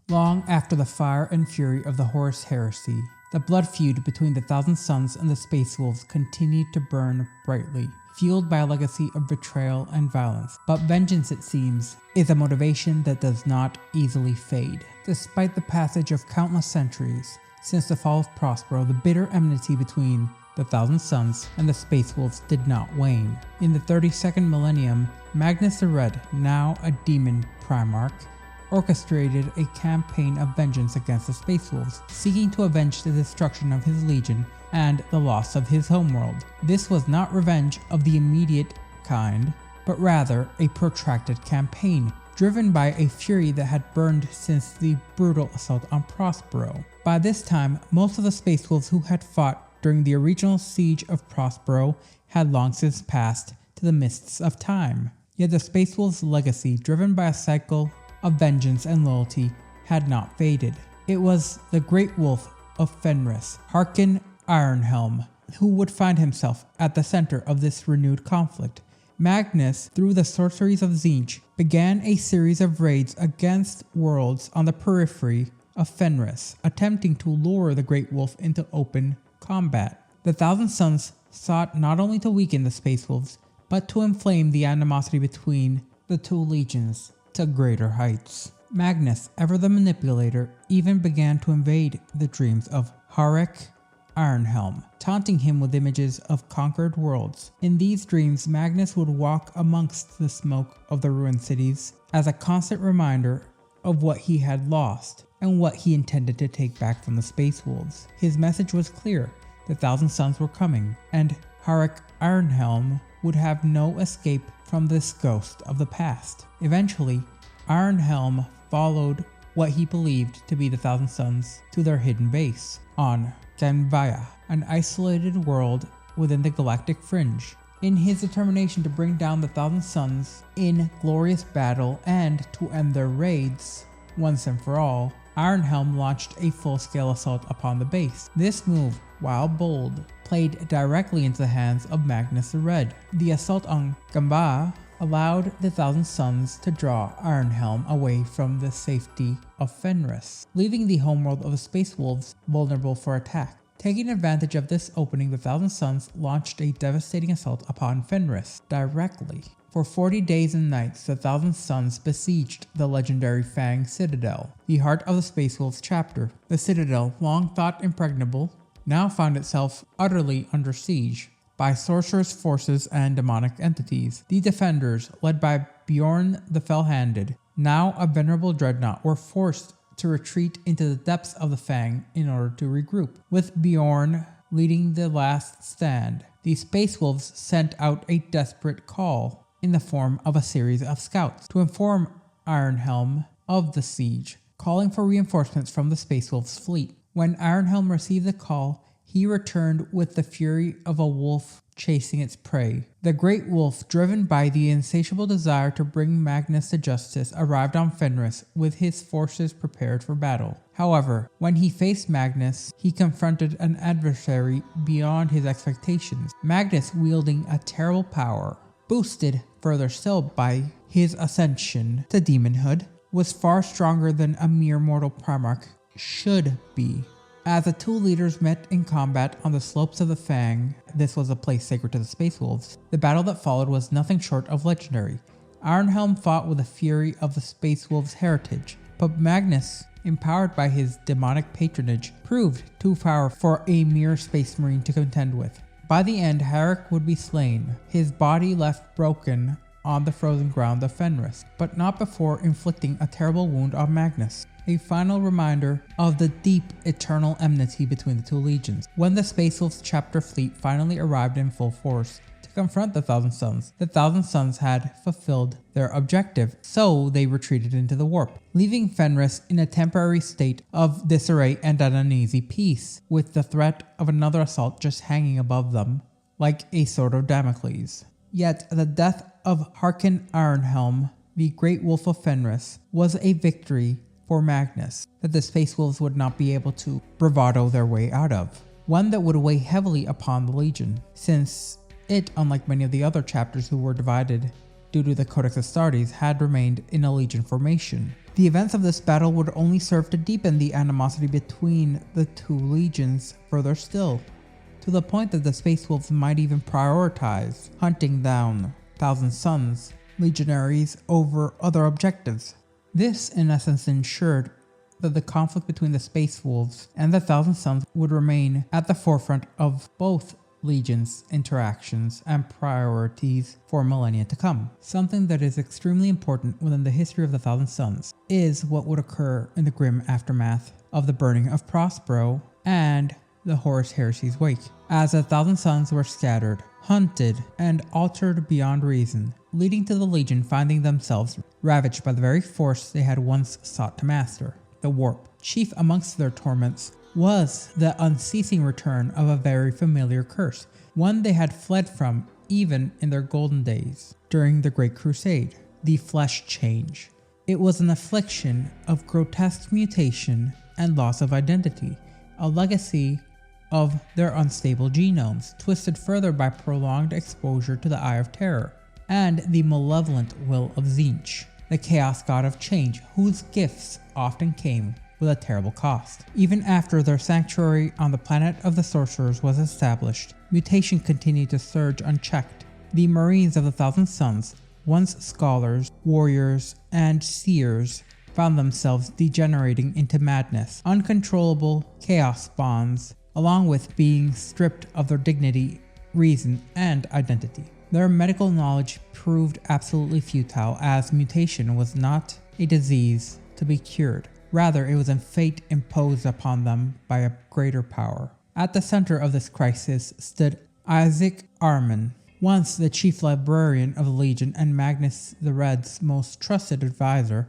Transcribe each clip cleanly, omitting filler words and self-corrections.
Long after the fire and fury of the Horus Heresy, the blood feud between the Thousand Sons and the Space Wolves continued to burn brightly, fueled by a legacy of betrayal and violence. But vengeance, it seems, is a motivation that does not easily fade. Despite the passage of countless centuries since the fall of Prospero, the bitter enmity between the Thousand Sons and the Space Wolves did not wane. In the 32nd millennium, Magnus the Red, now a Daemon Primarch, orchestrated a campaign of vengeance against the Space Wolves, seeking to avenge the destruction of his legion and the loss of his homeworld. This was not revenge of the immediate kind, but rather a protracted campaign, driven by a fury that had burned since the brutal assault on Prospero. By this time, most of the Space Wolves who had fought during the original Siege of Prospero had long since passed to the mists of time. Yet the Space Wolves' legacy, driven by a cycle of vengeance and loyalty, had not faded. It was the Great Wolf of Fenris, Harkon Ironhelm, who would find himself at the center of this renewed conflict. Magnus, through the sorceries of Tzeentch, began a series of raids against worlds on the periphery of Fenris, attempting to lure the Great Wolf into open combat. The Thousand Sons sought not only to weaken the Space Wolves, but to inflame the animosity between the two legions to greater heights. Magnus, ever the manipulator, even began to invade the dreams of Horus Ironhelm, taunting him with images of conquered worlds. In these dreams, Magnus would walk amongst the smoke of the ruined cities as a constant reminder of what he had lost and what he intended to take back from the Space Wolves. His message was clear: the Thousand Sons were coming, and Horus Ironhelm would have no escape from this ghost of the past. Eventually, Ironhelm followed what he believed to be the Thousand Sons to their hidden base on Ganvaya, an isolated world within the galactic fringe. In his determination to bring down the Thousand Sons in glorious battle and to end their raids once and for all, Ironhelm launched a full-scale assault upon the base. This move, while bold, played directly into the hands of Magnus the Red. The assault on Ganvaya allowed the Thousand Sons to draw Ironhelm away from the safety of Fenris, leaving the homeworld of the Space Wolves vulnerable for attack. Taking advantage of this opening, the Thousand Sons launched a devastating assault upon Fenris directly. For 40 days and nights, the Thousand Sons besieged the legendary Fang Citadel, the heart of the Space Wolves chapter. The Citadel, long thought impregnable, now found itself utterly under siege by Sorcerers forces and demonic entities. The defenders, led by Bjorn the Fell-Handed, now a venerable dreadnought, were forced to retreat into the depths of the Fang in order to regroup. With Bjorn leading the last stand, the Space Wolves sent out a desperate call in the form of a series of scouts to inform Ironhelm of the siege, calling for reinforcements from the Space Wolves fleet. When Ironhelm received the call, he returned with the fury of a wolf chasing its prey. The Great Wolf, driven by the insatiable desire to bring Magnus to justice, arrived on Fenris with his forces prepared for battle. However, when he faced Magnus, he confronted an adversary beyond his expectations. Magnus, wielding a terrible power, boosted further still by his ascension to demonhood, was far stronger than a mere mortal Primarch should be. As the two leaders met in combat on the slopes of the Fang, this was a place sacred to the Space Wolves, the battle that followed was nothing short of legendary. Ironhelm fought with the fury of the Space Wolves' heritage, but Magnus, empowered by his demonic patronage, proved too powerful for a mere Space Marine to contend with. By the end, Horus would be slain, his body left broken on the frozen ground of Fenris, but not before inflicting a terrible wound on Magnus. A final reminder of the deep, eternal enmity between the two legions. When the Space Wolves chapter fleet finally arrived in full force to confront the Thousand Sons had fulfilled their objective, so they retreated into the warp, leaving Fenris in a temporary state of disarray and an uneasy peace, with the threat of another assault just hanging above them like a sword of Damocles. Yet the death of Harkon Ironhelm, the Great Wolf of Fenris, was a victory for Magnus that the Space Wolves would not be able to bravado their way out of, one that would weigh heavily upon the Legion, since it, unlike many of the other chapters who were divided due to the Codex Astartes, had remained in a legion formation. The events of this battle would only serve to deepen the animosity between the two legions further still, to the point that the Space Wolves might even prioritize hunting down Thousand Sons legionaries over other objectives. This, in essence, ensured that the conflict between the Space Wolves and the Thousand Sons would remain at the forefront of both legions' interactions and priorities for millennia to come. Something that is extremely important within the history of the Thousand Sons is what would occur in the grim aftermath of the burning of Prospero and the Horus Heresy's wake, as the Thousand Sons were scattered, hunted, and altered beyond reason, leading to the Legion finding themselves ravaged by the very force they had once sought to master, the warp. Chief amongst their torments was the unceasing return of a very familiar curse, one they had fled from even in their golden days during the Great Crusade, the flesh change. It was an affliction of grotesque mutation and loss of identity, a legacy of their unstable genomes, twisted further by prolonged exposure to the Eye of Terror, and the malevolent will of Tzeentch, the chaos god of change, whose gifts often came with a terrible cost. Even after their sanctuary on the planet of the Sorcerers was established, mutation continued to surge unchecked. The Marines of the Thousand Sons, once scholars, warriors, and seers, found themselves degenerating into madness, uncontrollable chaos spawns, along with being stripped of their dignity, reason, and identity. Their medical knowledge proved absolutely futile, as mutation was not a disease to be cured. Rather, it was a fate imposed upon them by a greater power. At the center of this crisis stood Isaac Ahriman, once the chief librarian of the Legion and Magnus the Red's most trusted advisor.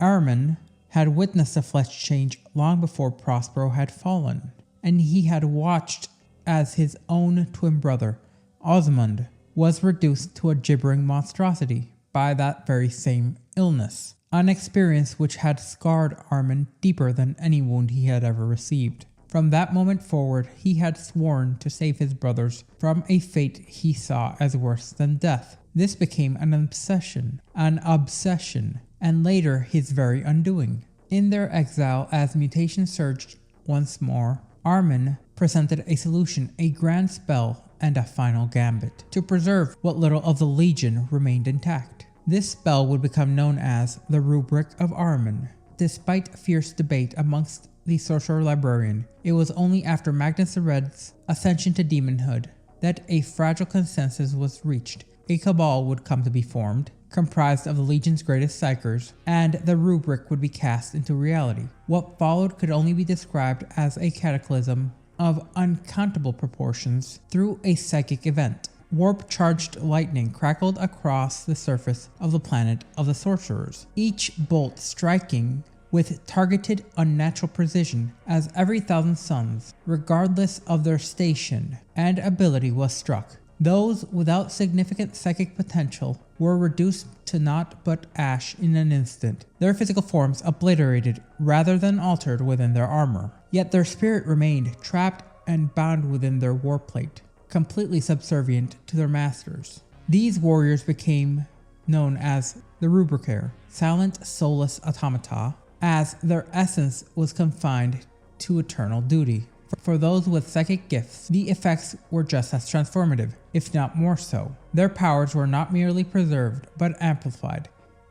Ahriman had witnessed the flesh change long before Prospero had fallen, and he had watched as his own twin brother, Osmond, was reduced to a gibbering monstrosity by that very same illness, an experience which had scarred Ahriman deeper than any wound he had ever received. From that moment forward, he had sworn to save his brothers from a fate he saw as worse than death. This became an obsession, and later his very undoing. In their exile, as mutation surged once more, Ahriman presented a solution, a grand spell, and a final gambit to preserve what little of the Legion remained intact. This spell would become known as the Rubric of Ahriman. Despite fierce debate amongst the Sorcerer Librarian, it was only after Magnus the Red's ascension to demonhood that a fragile consensus was reached. A cabal would come to be formed, comprised of the Legion's greatest psychers, and the Rubric would be cast into reality. What followed could only be described as a cataclysm of uncountable proportions through a psychic event. Warp-charged lightning crackled across the surface of the planet of the Sorcerers, each bolt striking with targeted unnatural precision as every Thousand Sons, regardless of their station and ability, was struck. Those without significant psychic potential were reduced to naught but ash in an instant, their physical forms obliterated rather than altered within their armor. Yet their spirit remained trapped and bound within their warplate, completely subservient to their masters. These warriors became known as the Rubric, silent, soulless automata, as their essence was confined to eternal duty. For those with psychic gifts, the effects were just as transformative, if not more so. Their powers were not merely preserved, but amplified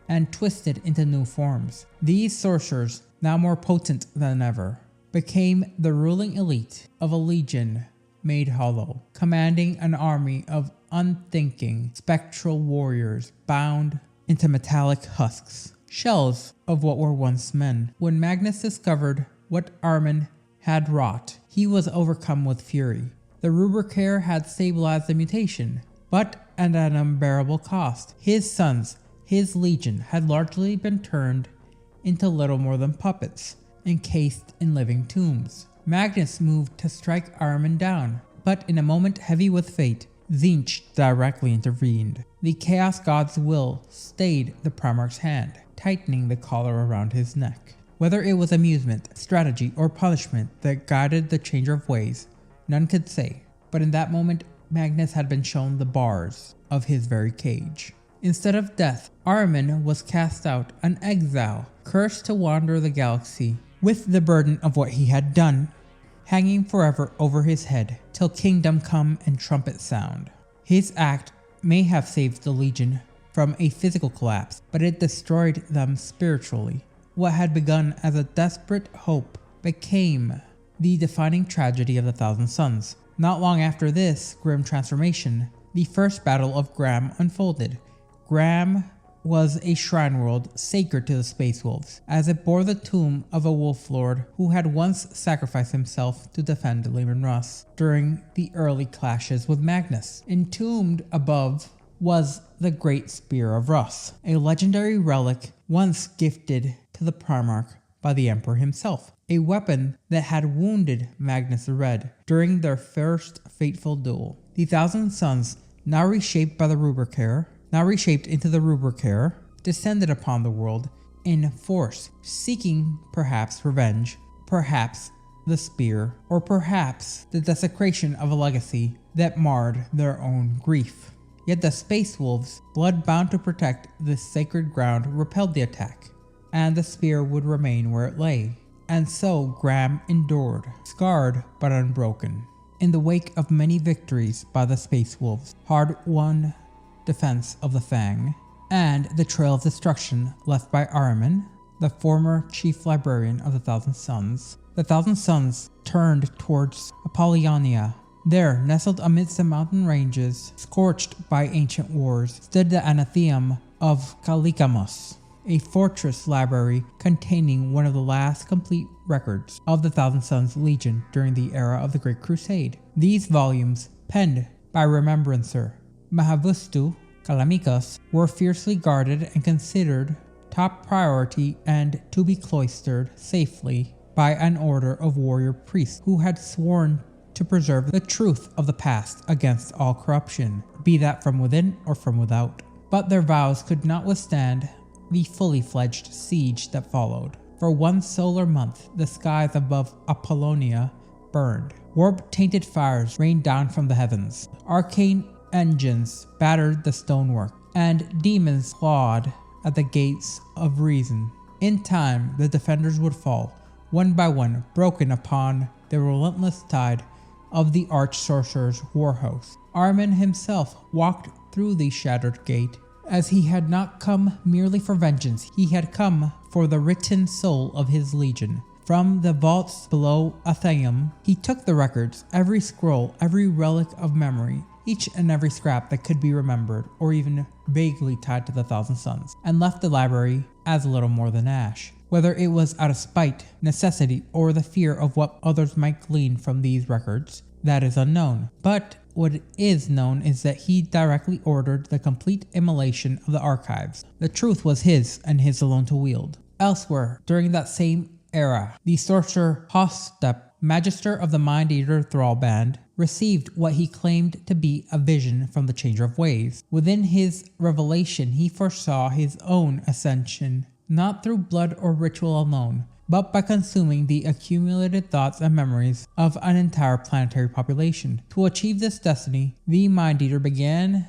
and twisted into new forms. These sorcerers, now more potent than ever, became the ruling elite of a legion made hollow, commanding an army of unthinking, spectral warriors bound into metallic husks, shells of what were once men. When Magnus discovered what Ahriman had wrought, he was overcome with fury. The Rubric had stabilized the mutation, but at an unbearable cost. His sons, his legion, had largely been turned into little more than puppets, encased in living tombs. Magnus moved to strike Ahriman down, but in a moment heavy with fate, Tzeentch directly intervened. The Chaos God's will stayed the Primarch's hand, tightening the collar around his neck. Whether it was amusement, strategy, or punishment that guided the changer of ways, none could say, but in that moment Magnus had been shown the bars of his very cage. Instead of death, Ahriman was cast out, an exile, cursed to wander the galaxy, with the burden of what he had done hanging forever over his head, till kingdom come and trumpet sound. His act may have saved the Legion from a physical collapse, but it destroyed them spiritually. What had begun as a desperate hope became the defining tragedy of the Thousand Suns. Not long after this grim transformation, the first battle of Gram unfolded. Gram was a shrine world sacred to the Space Wolves, as it bore the tomb of a wolf lord who had once sacrificed himself to defend Lehman Russ during the early clashes with Magnus. Entombed above was the Great Spear of Russ, a legendary relic once gifted to the Primarch by the Emperor himself, a weapon that had wounded Magnus the Red during their first fateful duel. The Thousand Suns, now reshaped into the Rubric, descended upon the world in force, seeking perhaps revenge, perhaps the spear, or perhaps the desecration of a legacy that marred their own grief. Yet the Space Wolves, blood-bound to protect this sacred ground, repelled the attack, and the spear would remain where it lay. And so Gram endured, scarred but unbroken. In the wake of many victories by the Space Wolves, hard-won defense of the Fang, and the trail of destruction left by Ahriman, the former chief librarian of the Thousand Suns turned towards Apollonia. There, nestled amidst the mountain ranges, scorched by ancient wars, stood the Anatheum of Kalikamus, a fortress library containing one of the last complete records of the Thousand Suns Legion during the era of the Great Crusade. These volumes, penned by Remembrancer Mahavustu Kalamikas, were fiercely guarded and considered top priority and to be cloistered safely by an order of warrior priests who had sworn to preserve the truth of the past against all corruption, be that from within or from without. But their vows could not withstand the fully fledged siege that followed. For one solar month, the skies above Apollonia burned. Warp-tainted fires rained down from the heavens. Arcane engines battered the stonework, and demons clawed at the gates of reason. In time, the defenders would fall, one by one, broken upon the relentless tide of the arch-sorcerer's warhost. Ahriman himself walked through the shattered gate, as he had not come merely for vengeance, he had come for the written soul of his legion. From the vaults below Atheum, he took the records, every scroll, every relic of memory, each and every scrap that could be remembered or even vaguely tied to the Thousand Suns, and left the library as little more than ash. Whether it was out of spite, necessity, or the fear of what others might glean from these records, that is unknown. But what is known is that he directly ordered the complete immolation of the archives. The truth was his, and his alone to wield. Elsewhere, during that same era, the sorcerer Hostep, Magister of the Mind-Eater Thrall Band, received what he claimed to be a vision from the Changer of Ways. Within his revelation, he foresaw his own ascension, not through blood or ritual alone, but by consuming the accumulated thoughts and memories of an entire planetary population. To achieve this destiny, the Mind-Eaters began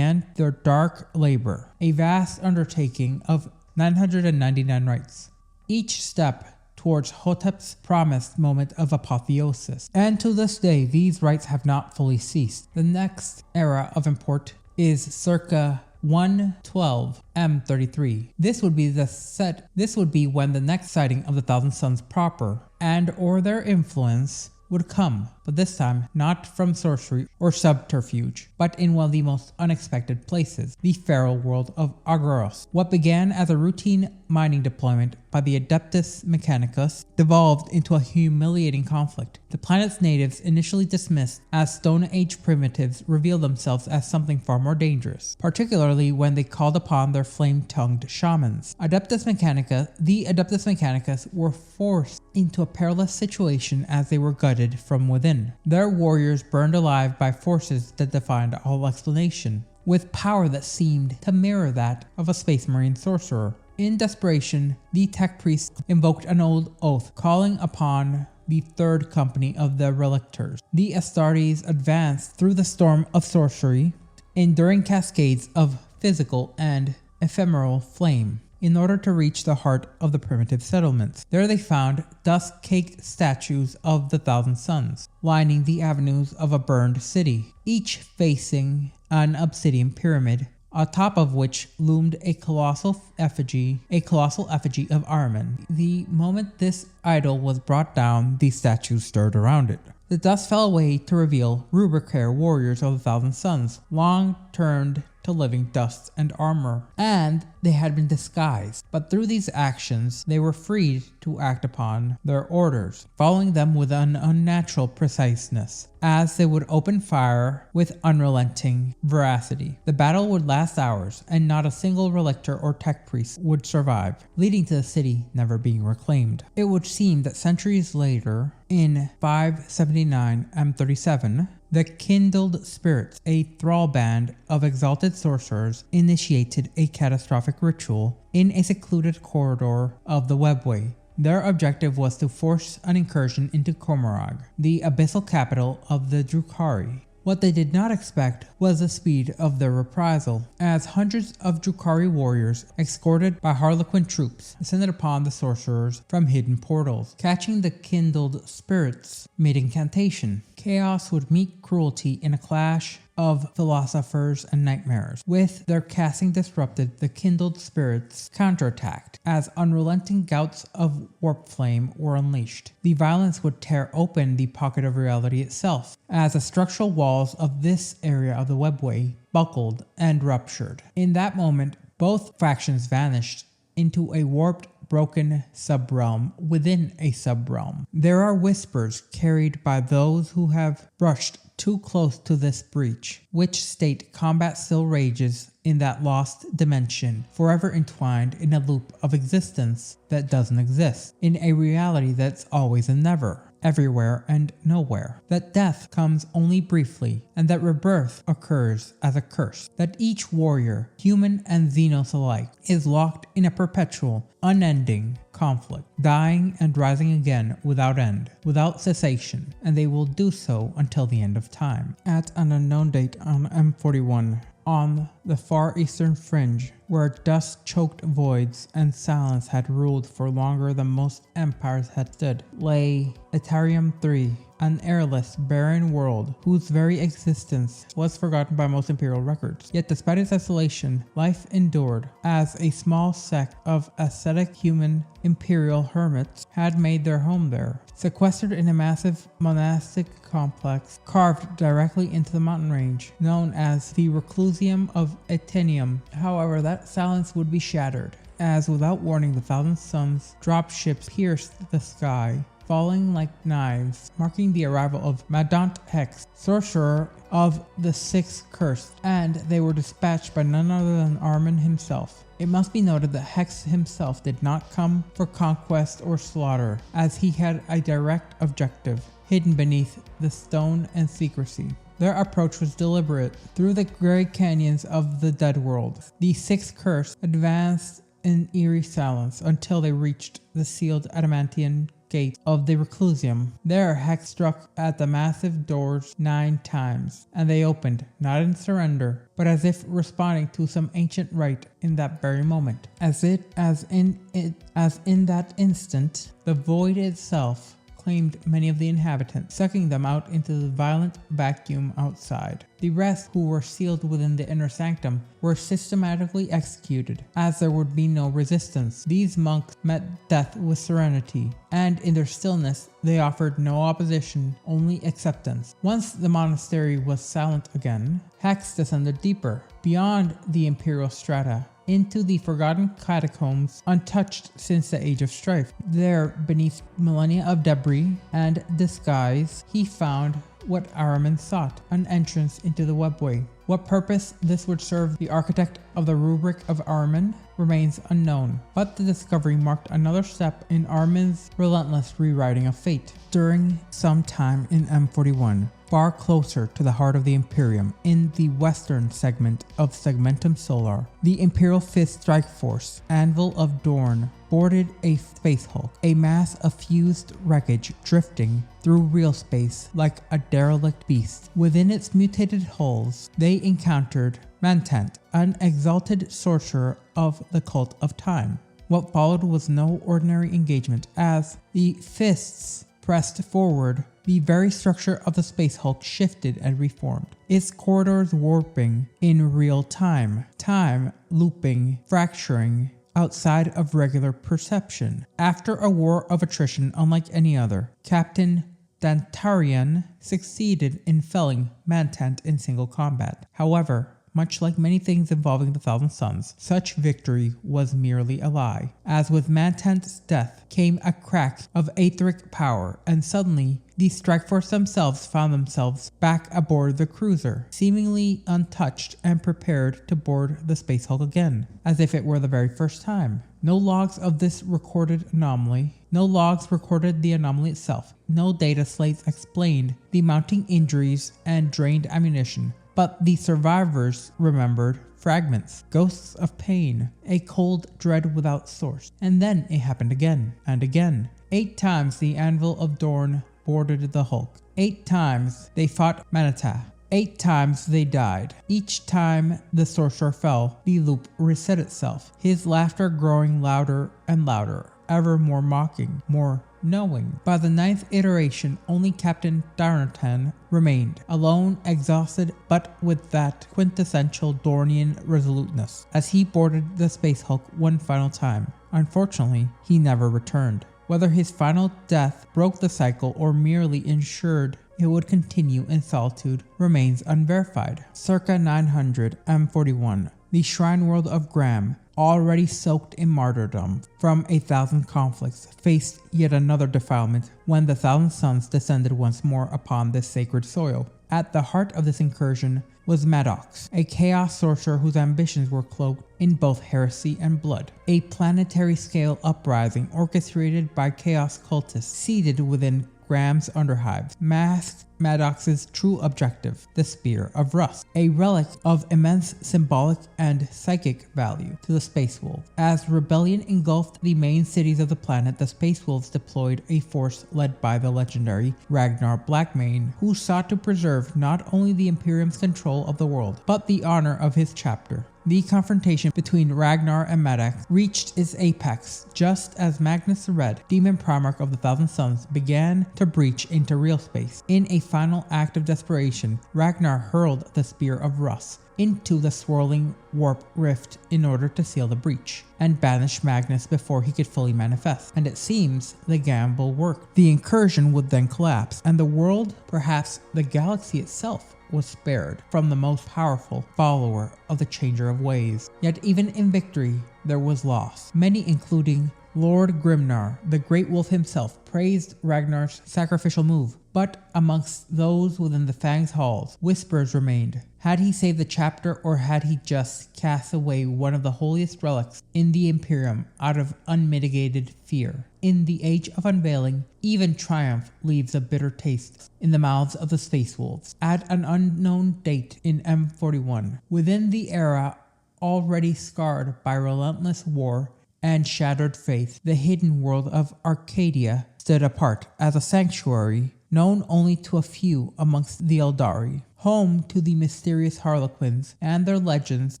their dark labor, a vast undertaking of 999 rites, each step towards Hotep's promised moment of apotheosis. And to this day, these rites have not fully ceased. The next era of import is circa 112 M33. This would be when the next sighting of the Thousand Suns proper and or their influence would come, but this time not from sorcery or subterfuge, but in one of the most unexpected places, the feral world of Agoros. What began as a routine mining deployment by the Adeptus Mechanicus devolved into a humiliating conflict. The planet's natives, initially dismissed as Stone Age primitives, revealed themselves as something far more dangerous, particularly when they called upon their flame-tongued shamans. The Adeptus Mechanicus were forced into a perilous situation as they were gutted from within. Their warriors burned alive by forces that defied all explanation, with power that seemed to mirror that of a Space Marine sorcerer. In desperation, the tech priests invoked an old oath, calling upon the third company of the Relictors. The Astartes advanced through the storm of sorcery enduring cascades of physical and ephemeral flame in order to reach the heart of the primitive settlements. There they found dust-caked statues of the Thousand Suns, lining the avenues of a burned city, each facing an obsidian pyramid, atop of which loomed a colossal effigy of Ahriman. The moment this idol was brought down, the statues stirred around it. The dust fell away to reveal Rubric warriors of the Thousand Suns, long turned to living dust and armor, and they had been disguised, but through these actions they were freed to act upon their orders, following them with an unnatural preciseness, as they would open fire with unrelenting veracity. The battle would last hours, and not a single relictor or tech priest would survive, leading to the city never being reclaimed. It would seem that centuries later, in 579 M37, the Kindled Spirits, a thrall band of exalted sorcerers, initiated a catastrophic ritual in a secluded corridor of the Webway. Their objective was to force an incursion into Komarag, the abyssal capital of the Drukhari. What they did not expect was the speed of their reprisal, as hundreds of Drukhari warriors, escorted by Harlequin troops, descended upon the sorcerers from hidden portals. Catching the Kindled Spirits mid incantation, chaos would meet cruelty in a clash of philosophers and nightmares. With their casting disrupted, the Kindled Spirits counterattacked, as unrelenting gouts of warp flame were unleashed. The violence would tear open the pocket of reality itself, as the structural walls of this area of the Webway buckled and ruptured. In that moment, both factions vanished into a warped, broken subrealm within a subrealm. There are whispers carried by those who have brushed too close to this breach, which state combat still rages in that lost dimension, forever entwined in a loop of existence that doesn't exist, in a reality that's always and never, everywhere and nowhere, that death comes only briefly, and that rebirth occurs as a curse, that each warrior, human and Xenos alike, is locked in a perpetual, unending conflict, dying and rising again without end, without cessation, and they will do so until the end of time. At an unknown date on M41, on the far eastern fringe, where dust-choked voids and silence had ruled for longer than most empires had stood, lay Etarium III, an airless, barren world whose very existence was forgotten by most Imperial records. Yet despite its isolation, life endured, as a small sect of ascetic human Imperial hermits had made their home there, sequestered in a massive monastic complex carved directly into the mountain range, known as the Reclusium of Etenium. However, that silence would be shattered, as without warning the Thousand Suns dropships pierced the sky, falling like knives, marking the arrival of Madant Hex, sorcerer of the Sixth Curse, and they were dispatched by none other than Ahriman himself. It must be noted that Hex himself did not come for conquest or slaughter, as he had a direct objective, hidden beneath the stone and secrecy. Their approach was deliberate. Through the grey canyons of the Dead World, the Sixth Curse advanced in eerie silence until they reached the sealed adamantine gate of the Reclusium. There, Hex struck at the massive doors 9 times, and they opened, not in surrender, but as if responding to some ancient rite in that very moment. As in that instant, the void itself claimed many of the inhabitants, sucking them out into the violent vacuum outside. The rest, who were sealed within the inner sanctum, were systematically executed, as there would be no resistance. These monks met death with serenity, and in their stillness they offered no opposition, only acceptance. Once the monastery was silent again, Hex descended deeper, beyond the Imperial strata, into the forgotten catacombs, untouched since the Age of Strife. There, beneath millennia of debris and disguise, he found what Ahriman sought, an entrance into the Webway. What purpose this would serve the architect of the Rubric of Ahriman remains unknown, but the discovery marked another step in Ahriman's relentless rewriting of fate. During some time in M41, far closer to the heart of the Imperium, in the western segment of Segmentum Solar, the Imperial 5th Strike Force, Anvil of Dorn, boarded a space hulk, a mass of fused wreckage drifting through real space like a derelict beast. Within its mutated hulls, they encountered Rampant, an exalted sorcerer of the cult of time. What followed was no ordinary engagement. As the fists pressed forward, the very structure of the space hulk shifted and reformed, its corridors warping in real time, time looping, fracturing outside of regular perception. After a war of attrition unlike any other, Captain Dantarian succeeded in felling Rampant in single combat. However, much like many things involving the Thousand Suns, such victory was merely a lie. As with Rampant's death came a crack of etheric power, and suddenly the Strikeforce themselves found themselves back aboard the cruiser, seemingly untouched and prepared to board the space hulk again, as if it were the very first time. No logs of this recorded anomaly. No logs recorded the anomaly itself. No data slates explained the mounting injuries and drained ammunition. But the survivors remembered fragments, ghosts of pain, a cold dread without source. And then it happened again and again. 8 times the Anvil of Dorn boarded the Hulk. 8 times they fought Manata. 8 times they died. Each time the sorcerer fell, the loop reset itself, his laughter growing louder and louder, ever more mocking, more knowing. By the 9th iteration, only Captain Darnatan remained, alone, exhausted, but with that quintessential Dornian resoluteness, as he boarded the space hulk one final time. Unfortunately, he never returned. Whether his final death broke the cycle or merely ensured it would continue in solitude remains unverified. Circa 941, the shrine world of Graham, already soaked in martyrdom from 1,000 conflicts, faced yet another defilement when the Thousand Suns descended once more upon this sacred soil. At the heart of this incursion was Maddox, a chaos sorcerer whose ambitions were cloaked in both heresy and blood. A planetary-scale uprising orchestrated by chaos cultists seated within Graham's underhives masked Maddox's true objective, the Spear of Rust, a relic of immense symbolic and psychic value to the Space Wolves. As rebellion engulfed the main cities of the planet, the Space Wolves deployed a force led by the legendary Ragnar Blackmane, who sought to preserve not only the Imperium's control of the world, but the honor of his chapter. The confrontation between Ragnar and Maddox reached its apex just as Magnus the Red, Daemon Primarch of the Thousand Suns, began to breach into real space. In a final act of desperation, Ragnar hurled the Spear of Rust into the swirling warp rift in order to seal the breach and banish Magnus before he could fully manifest. And it seems the gamble worked. The incursion would then collapse, and the world, perhaps the galaxy itself, was spared from the most powerful follower of the Changer of Ways. Yet even in victory, there was loss. Many, including Lord Grimnar, the Great Wolf himself, praised Ragnar's sacrificial move. But amongst those within the Fang's halls, whispers remained. Had he saved the chapter, or had he just cast away one of the holiest relics in the Imperium out of unmitigated fear? In the age of unveiling, even triumph leaves a bitter taste in the mouths of the Space Wolves. At an unknown date in M41, within the era already scarred by relentless war and shattered faith, the hidden world of Arcadia stood apart as a sanctuary known only to a few amongst the Eldari, home to the mysterious Harlequins and their legends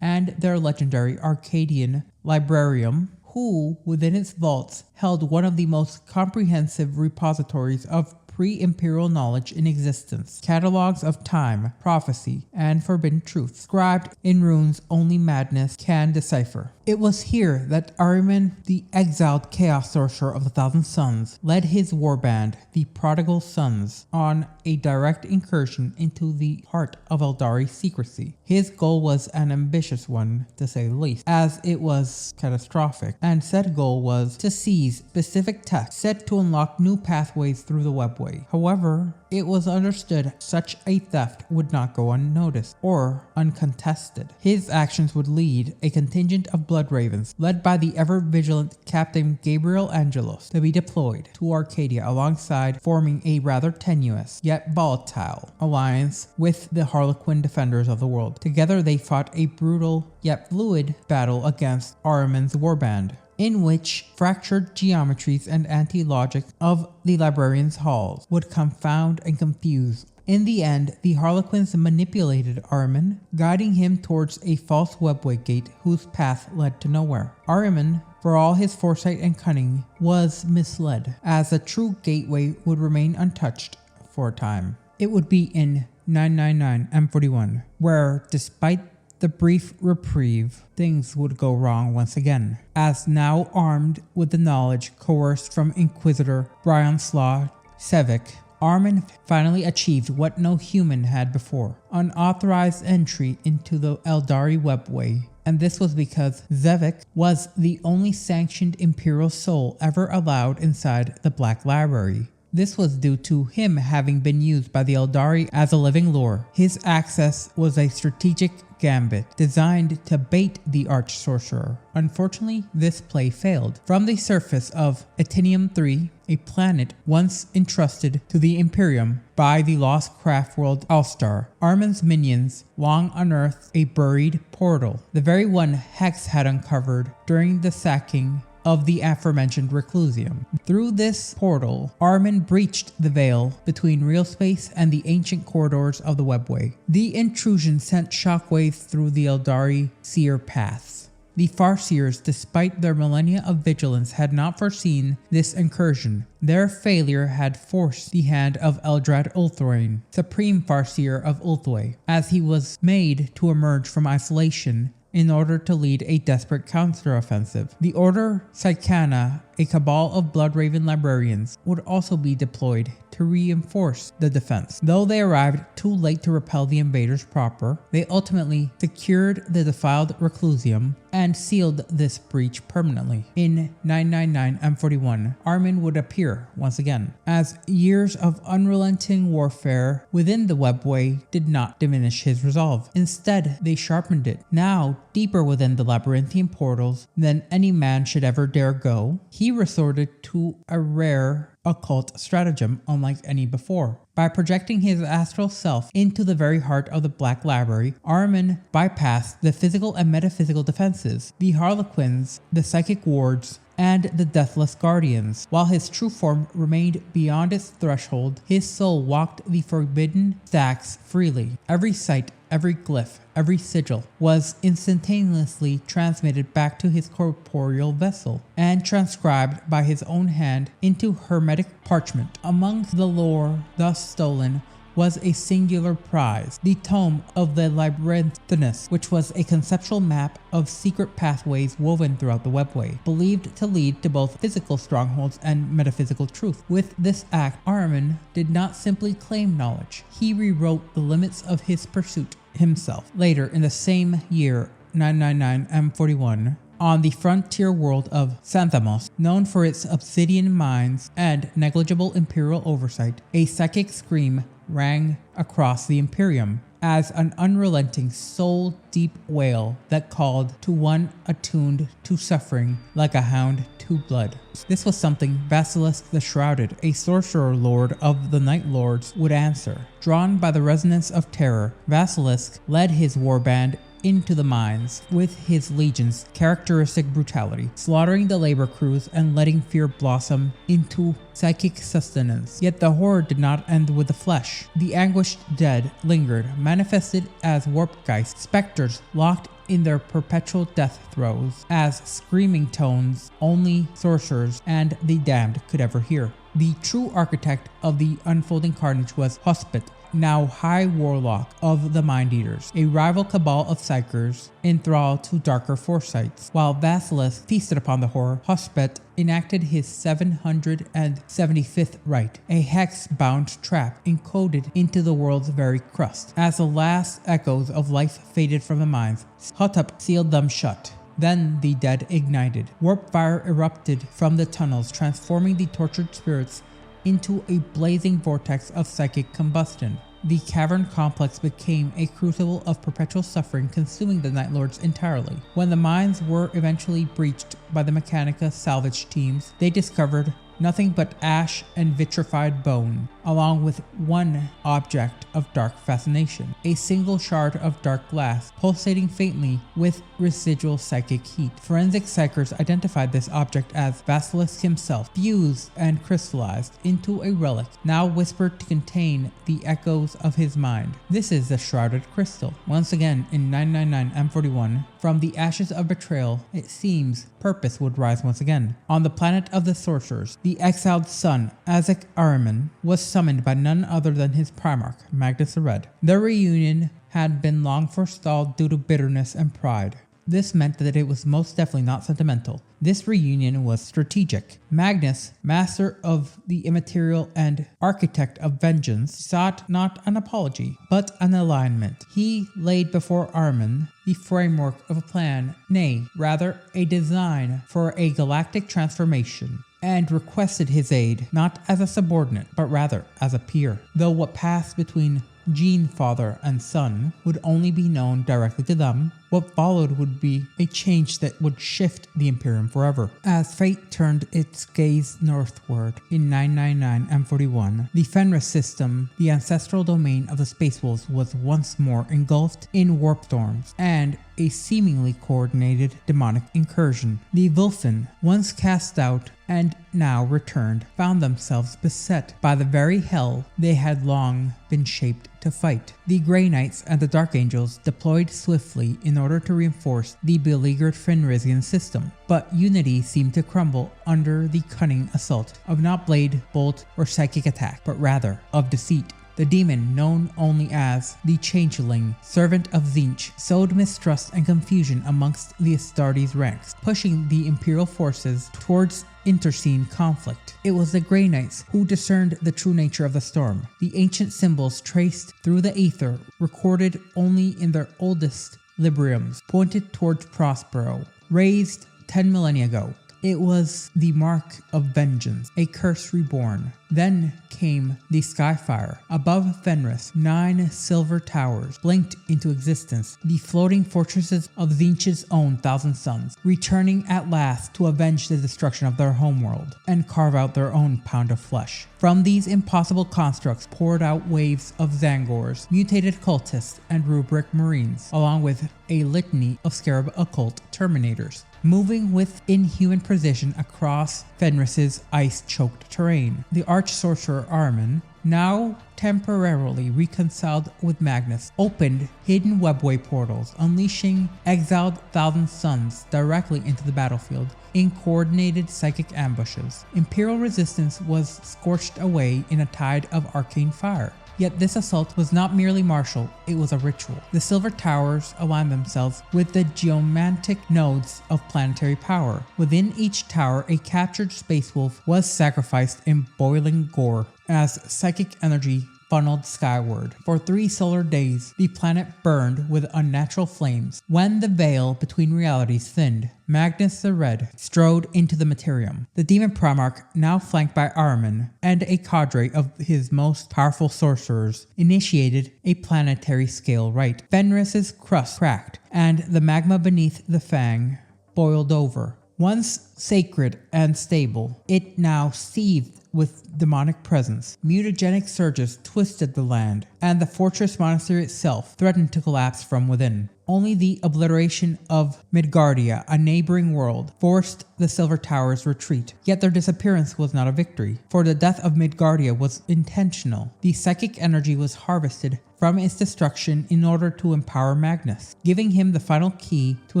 and their legendary Arcadian Librarian, who, within its vaults, held one of the most comprehensive repositories of pre-imperial knowledge in existence, catalogs of time, prophecy, and forbidden truth, scribed in runes only madness can decipher. It was here that Ahriman, the exiled chaos sorcerer of the Thousand Suns, led his warband, the Prodigal Sons, on a direct incursion into the heart of Eldari secrecy. His goal was an ambitious one, to say the least, as it was catastrophic, and said goal was to seize specific texts set to unlock new pathways through the webway. However, it was understood such a theft would not go unnoticed or uncontested. His actions would lead a contingent of Blood Ravens, led by the ever-vigilant Captain Gabriel Angelos, to be deployed to Arcadia alongside, forming a rather tenuous, yet volatile, alliance with the Harlequin defenders of the world. Together they fought a brutal, yet fluid battle against Ahriman's warband. in which fractured geometries and anti-logic of the librarian's halls would confound and confuse. In the end, the Harlequins manipulated Ahriman, guiding him towards a false webway gate whose path led to nowhere. Ahriman, for all his foresight and cunning, was misled, as the true gateway would remain untouched for a time. It would be in 999 M41, where, despite the brief reprieve, things would go wrong once again, as now armed with the knowledge coerced from Inquisitor Brionslaw Sevic, Ahriman finally achieved what no human had before: unauthorized entry into the Eldari webway. And this was because Sevic was the only sanctioned Imperial soul ever allowed inside the Black Library. This was due to him having been used by the Eldari as a living lore. His access was a strategic gambit designed to bait the arch-sorcerer. Unfortunately, this play failed. From the surface of Etinium 3, a planet once entrusted to the Imperium by the lost craft world Alstar, Ahriman's minions long unearthed a buried portal, the very one Hex had uncovered during the sacking of the aforementioned Reclusium. Through this portal, Ahriman breached the veil between real space and the ancient corridors of the webway. The intrusion sent shockwaves through the Eldari seer paths. The Farseers, despite their millennia of vigilance, had not foreseen this incursion. Their failure had forced the hand of Eldrad Ulthrain, Supreme Farseer of Ulthwé, as he was made to emerge from isolation in order to lead a desperate counteroffensive. The Order Psychana, a cabal of Bloodraven librarians, would also be deployed to reinforce the defense. Though they arrived too late to repel the invaders proper, they ultimately secured the defiled Reclusium and sealed this breach permanently. In 999 M41, Ahriman would appear once again, as years of unrelenting warfare within the webway did not diminish his resolve. Instead, they sharpened it. Now, deeper within the labyrinthian portals than any man should ever dare go, he resorted to a rare occult stratagem unlike any before. By projecting his astral self into the very heart of the Black Library, Ahriman bypassed the physical and metaphysical defenses, the Harlequins, the psychic wards, and the deathless guardians. While his true form remained beyond its threshold, his soul walked the forbidden stacks freely. Every sight, every glyph, every sigil was instantaneously transmitted back to his corporeal vessel and transcribed by his own hand into hermetic parchment. Amongst the lore thus stolen was a singular prize, the Tome of the Labyrinthus, which was a conceptual map of secret pathways woven throughout the webway, believed to lead to both physical strongholds and metaphysical truth. With this act, Ahriman did not simply claim knowledge, he rewrote the limits of his pursuit himself. Later in the same year, 999 M41, on the frontier world of Xanthamos, known for its obsidian mines and negligible Imperial oversight, a psychic scream rang across the Imperium as an unrelenting, soul-deep wail that called to one attuned to suffering like a hound to blood. This was something Basilisk the Shrouded, a sorcerer lord of the Night Lords, would answer. Drawn by the resonance of terror, Basilisk led his warband into the mines with his legion's characteristic brutality, slaughtering the labor crews and letting fear blossom into psychic sustenance. Yet the horror did not end with the flesh. The anguished dead lingered, manifested as warpgeist specters locked in their perpetual death throes, as screaming tones only sorcerers and the damned could ever hear. The true architect of the unfolding carnage was Hospit, now High Warlock of the Mind Eaters, a rival cabal of psychers enthralled to darker foresights. While Basilisk feasted upon the horror, Hospit enacted his 775th rite, a hex-bound trap encoded into the world's very crust. As the last echoes of life faded from the mines, Hotep sealed them shut. Then the dead ignited. Warp fire erupted from the tunnels, transforming the tortured spirits into a blazing vortex of psychic combustion. The cavern complex became a crucible of perpetual suffering, consuming the Night Lords entirely. When the mines were eventually breached by the Mechanica salvage teams, they discovered nothing but ash and vitrified bone. along with one object of dark fascination, a single shard of dark glass pulsating faintly with residual psychic heat. Forensic psychers identified this object as Basilisk himself, fused and crystallized into a relic, now whispered to contain the echoes of his mind. This is the Shrouded Crystal. Once again, in 999 M41, from the ashes of betrayal, it seems purpose would rise once again. On the planet of the Sorcerers, the exiled son, Ahriman, was summoned by none other than his Primarch, Magnus the Red. Their reunion had been long forestalled due to bitterness and pride. This meant that it was most definitely not sentimental. This reunion was strategic. Magnus, master of the immaterial and architect of vengeance, sought not an apology, but an alignment. He laid before Ahriman the framework of a plan, nay, rather a design for a galactic transformation, and requested his aid not as a subordinate, but rather as a peer. Though what passed between Gene father and son would only be known directly to them, what followed would be a change that would shift the Imperium forever. As fate turned its gaze northward in 999 M41, the Fenris system, the ancestral domain of the Space Wolves, was once more engulfed in warp storms and a seemingly coordinated demonic incursion. The Vulfin, once cast out and now returned, found themselves beset by the very hell they had long been shaped to fight. The Grey Knights and the Dark Angels deployed swiftly in order to reinforce the beleaguered Fenrisian system, but unity seemed to crumble under the cunning assault of not blade, bolt, or psychic attack, but rather of deceit. The demon, known only as the Changeling, servant of Tzeentch, sowed mistrust and confusion amongst the Astartes' ranks, pushing the Imperial forces towards interscene conflict. It was the Grey Knights who discerned the true nature of the storm. The ancient symbols traced through the aether, recorded only in their oldest Librarians, pointed towards Prospero, raised 10 millennia ago. It was the mark of vengeance, a curse reborn. Then came the Skyfire. Above Fenris, 9 silver towers blinked into existence, the floating fortresses of Tzeentch's own Thousand Suns, returning at last to avenge the destruction of their homeworld and carve out their own pound of flesh. From these impossible constructs poured out waves of Zangors, mutated cultists, and Rubric Marines, along with a litany of Scarab occult Terminators, moving with inhuman precision across Fenris's ice-choked terrain. The Arch-Sorcerer Ahriman, now temporarily reconciled with Magnus, opened hidden webway portals, unleashing exiled Thousand Suns directly into the battlefield in coordinated psychic ambushes. Imperial resistance was scorched away in a tide of arcane fire. Yet this assault was not merely martial, it was a ritual. The Silver Towers aligned themselves with the geomantic nodes of planetary power. Within each tower, a captured Space Wolf was sacrificed in boiling gore as psychic energy funneled skyward. For 3 solar days, the planet burned with unnatural flames. When the veil between realities thinned, Magnus the Red strode into the Imperium. The Daemon Primarch, now flanked by Ahriman and a cadre of his most powerful sorcerers, initiated a planetary-scale rite. Fenris's crust cracked, and the magma beneath the Fang boiled over. Once sacred and stable, it now seethed with demonic presence. Mutagenic surges twisted the land, and the fortress monastery itself threatened to collapse from within. Only the obliteration of Midgardia, a neighboring world, forced the Silver Towers' retreat. Yet their disappearance was not a victory, for the death of Midgardia was intentional. The psychic energy was harvested from its destruction in order to empower Magnus, giving him the final key to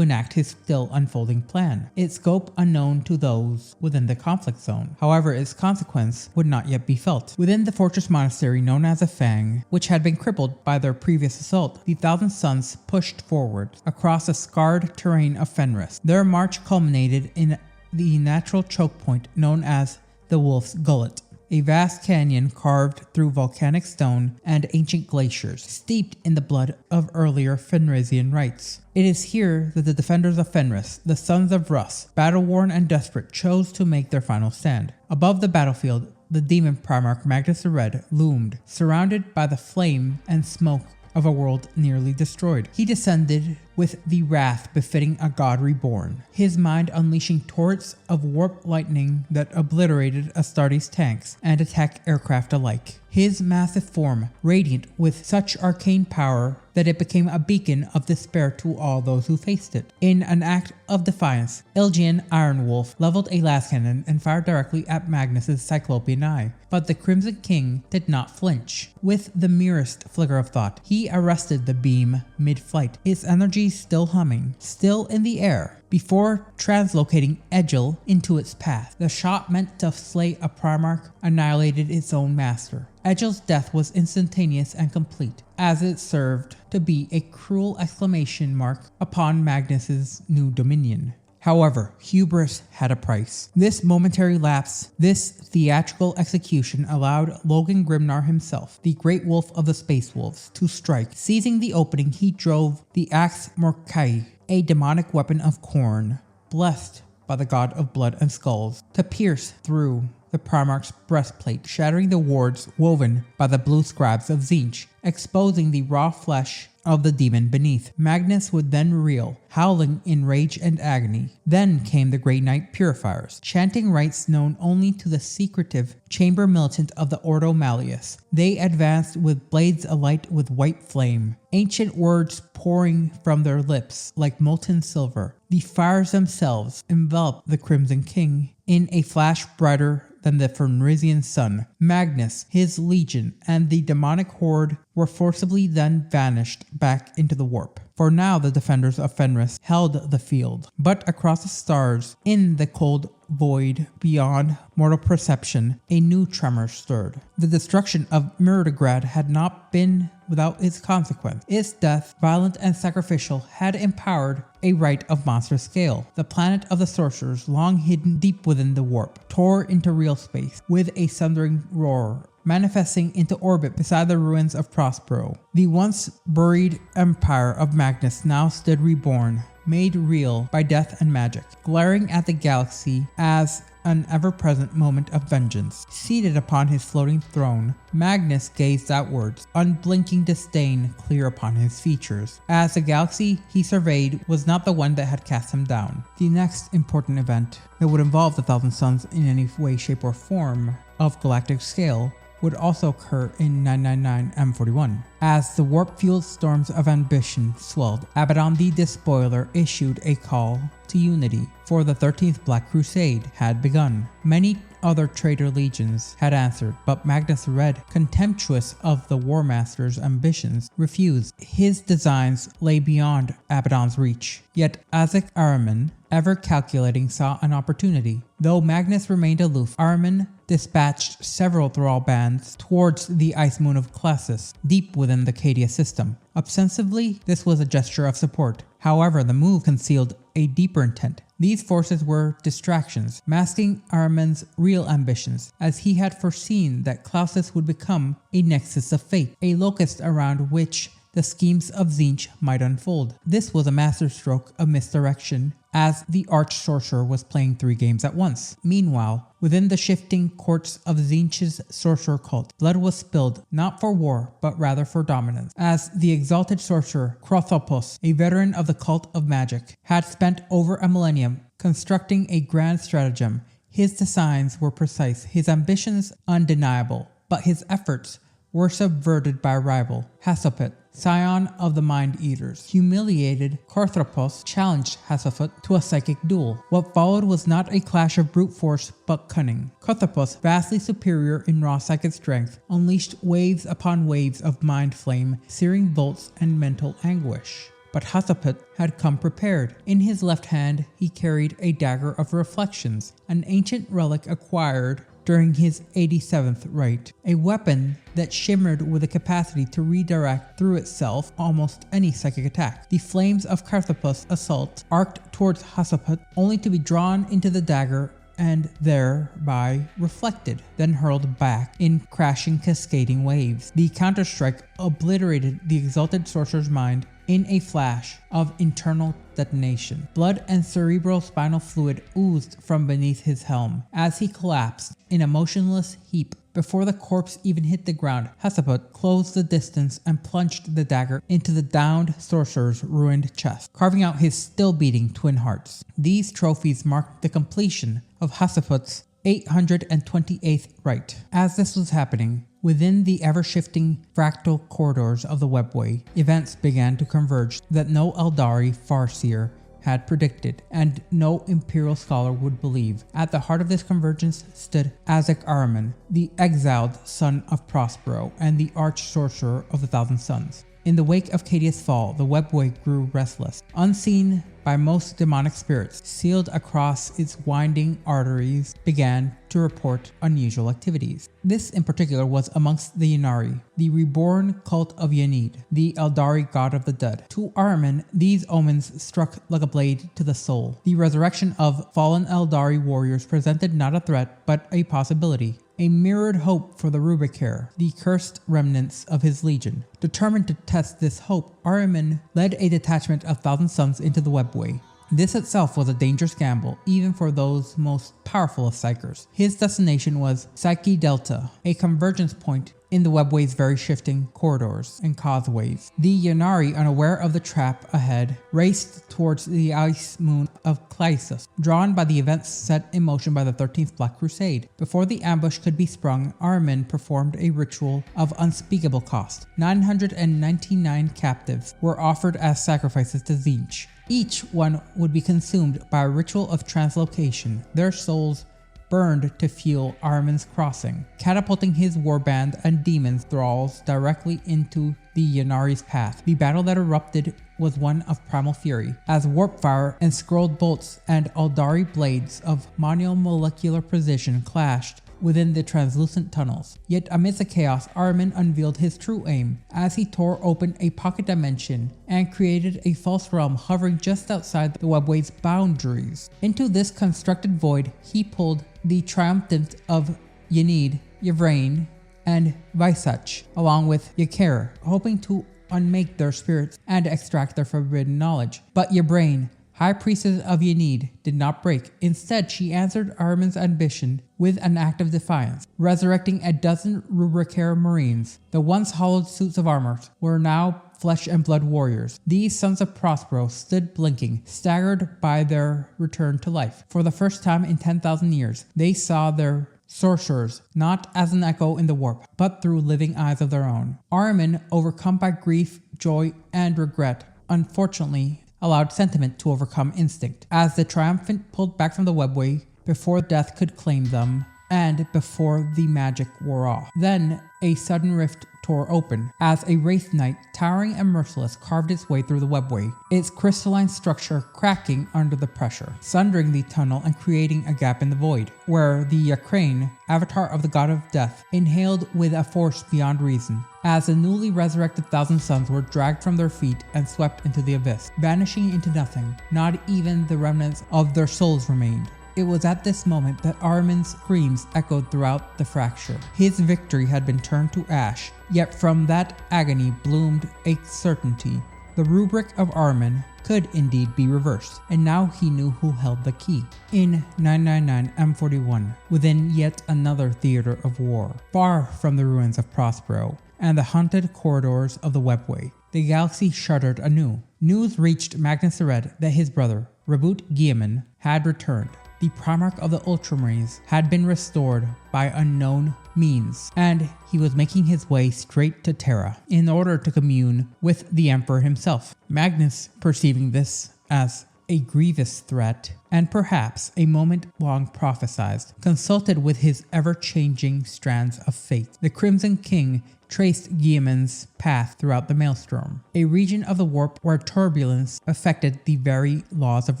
enact his still unfolding plan, its scope unknown to those within the conflict zone. However, its consequence would not yet be felt. Within the fortress monastery known as the Fang, which had been crippled by their previous assault, the Thousand Suns pushed forward across the scarred terrain of Fenris. Their march culminated in the natural choke point known as the Wolf's Gullet, a vast canyon carved through volcanic stone and ancient glaciers, steeped in the blood of earlier Fenrisian rites. It is here that the defenders of Fenris, the Sons of Rus, battle-worn and desperate, chose to make their final stand. Above the battlefield, the Daemon Primarch Magnus the Red loomed, surrounded by the flame and smoke of a world nearly destroyed. He descended with the wrath befitting a god reborn, his mind unleashing torrents of warp lightning that obliterated Astartes tanks and attack aircraft alike. His massive form, radiant with such arcane power that it became a beacon of despair to all those who faced it. In an act of defiance, Ilgian Ironwolf leveled a las cannon and fired directly at Magnus's Cyclopean eye, but the Crimson King did not flinch. With the merest flicker of thought, he arrested the beam mid-flight, its energy still humming, still in the air, before translocating Egil into its path. The shot meant to slay a Primarch annihilated its own master. Egil's death was instantaneous and complete, as it served to be a cruel exclamation mark upon Magnus's new dominion. However, hubris had a price. This momentary lapse, this theatrical execution allowed Logan Grimnar himself, the great wolf of the Space Wolves, to strike. Seizing the opening, he drove the Axe Morkai, a demonic weapon of Khorne, blessed by the god of blood and skulls, to pierce through the Primarch's breastplate, shattering the wards woven by the blue scribes of Tzeentch, exposing the raw flesh of the demon beneath. Magnus would then reel, howling in rage and agony. Then came the Grey Knight Purifiers, chanting rites known only to the secretive chamber militant of the Ordo Malleus. They advanced with blades alight with white flame, ancient words pouring from their lips like molten silver. The fires themselves enveloped the Crimson King in a flash brighter than the Fenrisian sun. Magnus, his legion, and the demonic horde were forcibly then vanished back into the warp. For now the defenders of Fenris held the field, but across the stars, in the cold void beyond mortal perception, a new tremor stirred. The destruction of Murdergrad had not been without its consequence. Its death, violent and sacrificial, had empowered a rite of monster scale. The planet of the Sorcerers, long hidden deep within the warp, tore into real space with a thundering roar, manifesting into orbit beside the ruins of Prospero. The once buried empire of Magnus now stood reborn, made real by death and magic, glaring at the galaxy as an ever-present moment of vengeance. Seated upon his floating throne, Magnus gazed outwards, unblinking disdain clear upon his features, as the galaxy he surveyed was not the one that had cast him down. The next important event that would involve the Thousand Suns in any way, shape, or form of galactic scale would also occur in 999 M41. As the warp-fueled storms of ambition swelled, Abaddon the Despoiler issued a call to unity, for the 13th Black Crusade had begun. Many other traitor legions had answered, but Magnus Red, contemptuous of the War Master's ambitions, refused. His designs lay beyond Abaddon's reach. Yet Isaac Ahriman, ever calculating, saw an opportunity. Though Magnus remained aloof, Ahriman dispatched several thrall bands towards the ice moon of Classis, deep within the Cadia system. Ostensibly, this was a gesture of support. However, the move concealed a deeper intent. These forces were distractions, masking Ahriman's real ambitions, as he had foreseen that Classis would become a nexus of fate, a locus around which the schemes of Tzeentch might unfold. This was a masterstroke of misdirection, as the arch-sorcerer was playing 3 games at once. Meanwhile, within the shifting courts of Tzeentch's sorcerer cult, blood was spilled, not for war, but rather for dominance, as the exalted sorcerer Krothopos, a veteran of the cult of magic, had spent over a millennium constructing a grand stratagem. His designs were precise, his ambitions undeniable, but his efforts were subverted by a rival, Hasopet, scion of the Mind Eaters. Humiliated, Korthropos challenged Hasopet to a psychic duel. What followed was not a clash of brute force, but cunning. Korthropos, vastly superior in raw psychic strength, unleashed waves upon waves of mind flame, searing bolts and mental anguish. But Hasopet had come prepared. In his left hand, he carried a dagger of reflections, an ancient relic acquired during his 87th rite, a weapon that shimmered with the capacity to redirect through itself almost any psychic attack. The flames of Karthopos' assault arced towards Hasopet, only to be drawn into the dagger and thereby reflected, then hurled back in crashing cascading waves. The counterstrike obliterated the exalted sorcerer's mind in a flash of internal detonation. Blood and cerebral spinal fluid oozed from beneath his helm as he collapsed in a motionless heap Before the corpse even hit the ground, Hesaput closed the distance and plunged the dagger into the downed sorcerer's ruined chest, carving out his still-beating twin hearts. These trophies marked the completion of Hesaput's 828th rite. As this was happening, within the ever-shifting fractal corridors of the webway, events began to converge that no Eldari Farseer had predicted, and no Imperial scholar would believe. At the heart of this convergence stood Ahriman, the exiled son of Prospero and the arch-sorcerer of the Thousand Suns. In the wake of Cadia's fall, the webway grew restless. Unseen by most demonic spirits, sealed across its winding arteries, began to report unusual activities. This in particular was amongst the Ynnari, the reborn cult of Yenid, the Eldari god of the dead. To Ahriman, these omens struck like a blade to the soul. The resurrection of fallen Eldari warriors presented not a threat, but a possibility. A mirrored hope for the Rubric, the cursed remnants of his legion. Determined to test this hope, Ahriman led a detachment of Thousand Suns into the webway. This itself was a dangerous gamble, even for those most powerful of psychers. His destination was Psyche Delta, a convergence point in the webway's very shifting corridors and causeways. The Ynnari, unaware of the trap ahead, raced towards the ice moon of Clysus, drawn by the events set in motion by the 13th Black Crusade. Before the ambush could be sprung, Ahriman performed a ritual of unspeakable cost. 999 captives were offered as sacrifices to Tzeentch. Each one would be consumed by a ritual of translocation, their souls burned to fuel Ahriman's crossing, catapulting his warband and demon thralls directly into the Ynnari's path. The battle that erupted was one of primal fury, as warp fire and scrolled bolts and Eldari blades of monomolecular precision clashed within the translucent tunnels. Yet amidst the chaos, Ahriman unveiled his true aim as he tore open a pocket dimension and created a false realm hovering just outside the webway's boundaries. Into this constructed void, he pulled the triumphant of Yenid, Yvrain, and Visach, along with Ykera, hoping to unmake their spirits and extract their forbidden knowledge. But Yvrain, High Priestess of Yenid, did not break. Instead, she answered Ahriman's ambition with an act of defiance, resurrecting a dozen Rubric Marines. The once hollowed suits of armor were now flesh and blood warriors. These sons of Prospero stood blinking, staggered by their return to life. For the first time in 10,000 years, they saw their sorcerers not as an echo in the warp, but through living eyes of their own. Ahriman, overcome by grief, joy, and regret, unfortunately allowed sentiment to overcome instinct. As the triumphant pulled back from the webway before death could claim them, and before the magic wore off. Then a sudden rift tore open as a Wraith Knight, towering and merciless, carved its way through the webway, its crystalline structure cracking under the pressure, sundering the tunnel and creating a gap in the void, where the Arcane, avatar of the god of death, inhaled with a force beyond reason, as the newly resurrected Thousand Suns were dragged from their feet and swept into the abyss, vanishing into nothing. Not even the remnants of their souls remained. It was at this moment that Ahriman's screams echoed throughout the fracture. His victory had been turned to ash, yet from that agony bloomed a certainty. The rubric of Ahriman could indeed be reversed, and now he knew who held the key. In 999 M41, within yet another theater of war, far from the ruins of Prospero and the haunted corridors of the webway, the galaxy shuddered anew. News reached Magnus the Red that his brother, Reboot Guilliman, had returned. The Primarch of the Ultramarines had been restored by unknown means, and he was making his way straight to Terra in order to commune with the Emperor himself. Magnus, perceiving this as a grievous threat, and perhaps a moment long prophesied, consulted with his ever-changing strands of fate. The Crimson King traced Guilliman's path throughout the Maelstrom, a region of the warp where turbulence affected the very laws of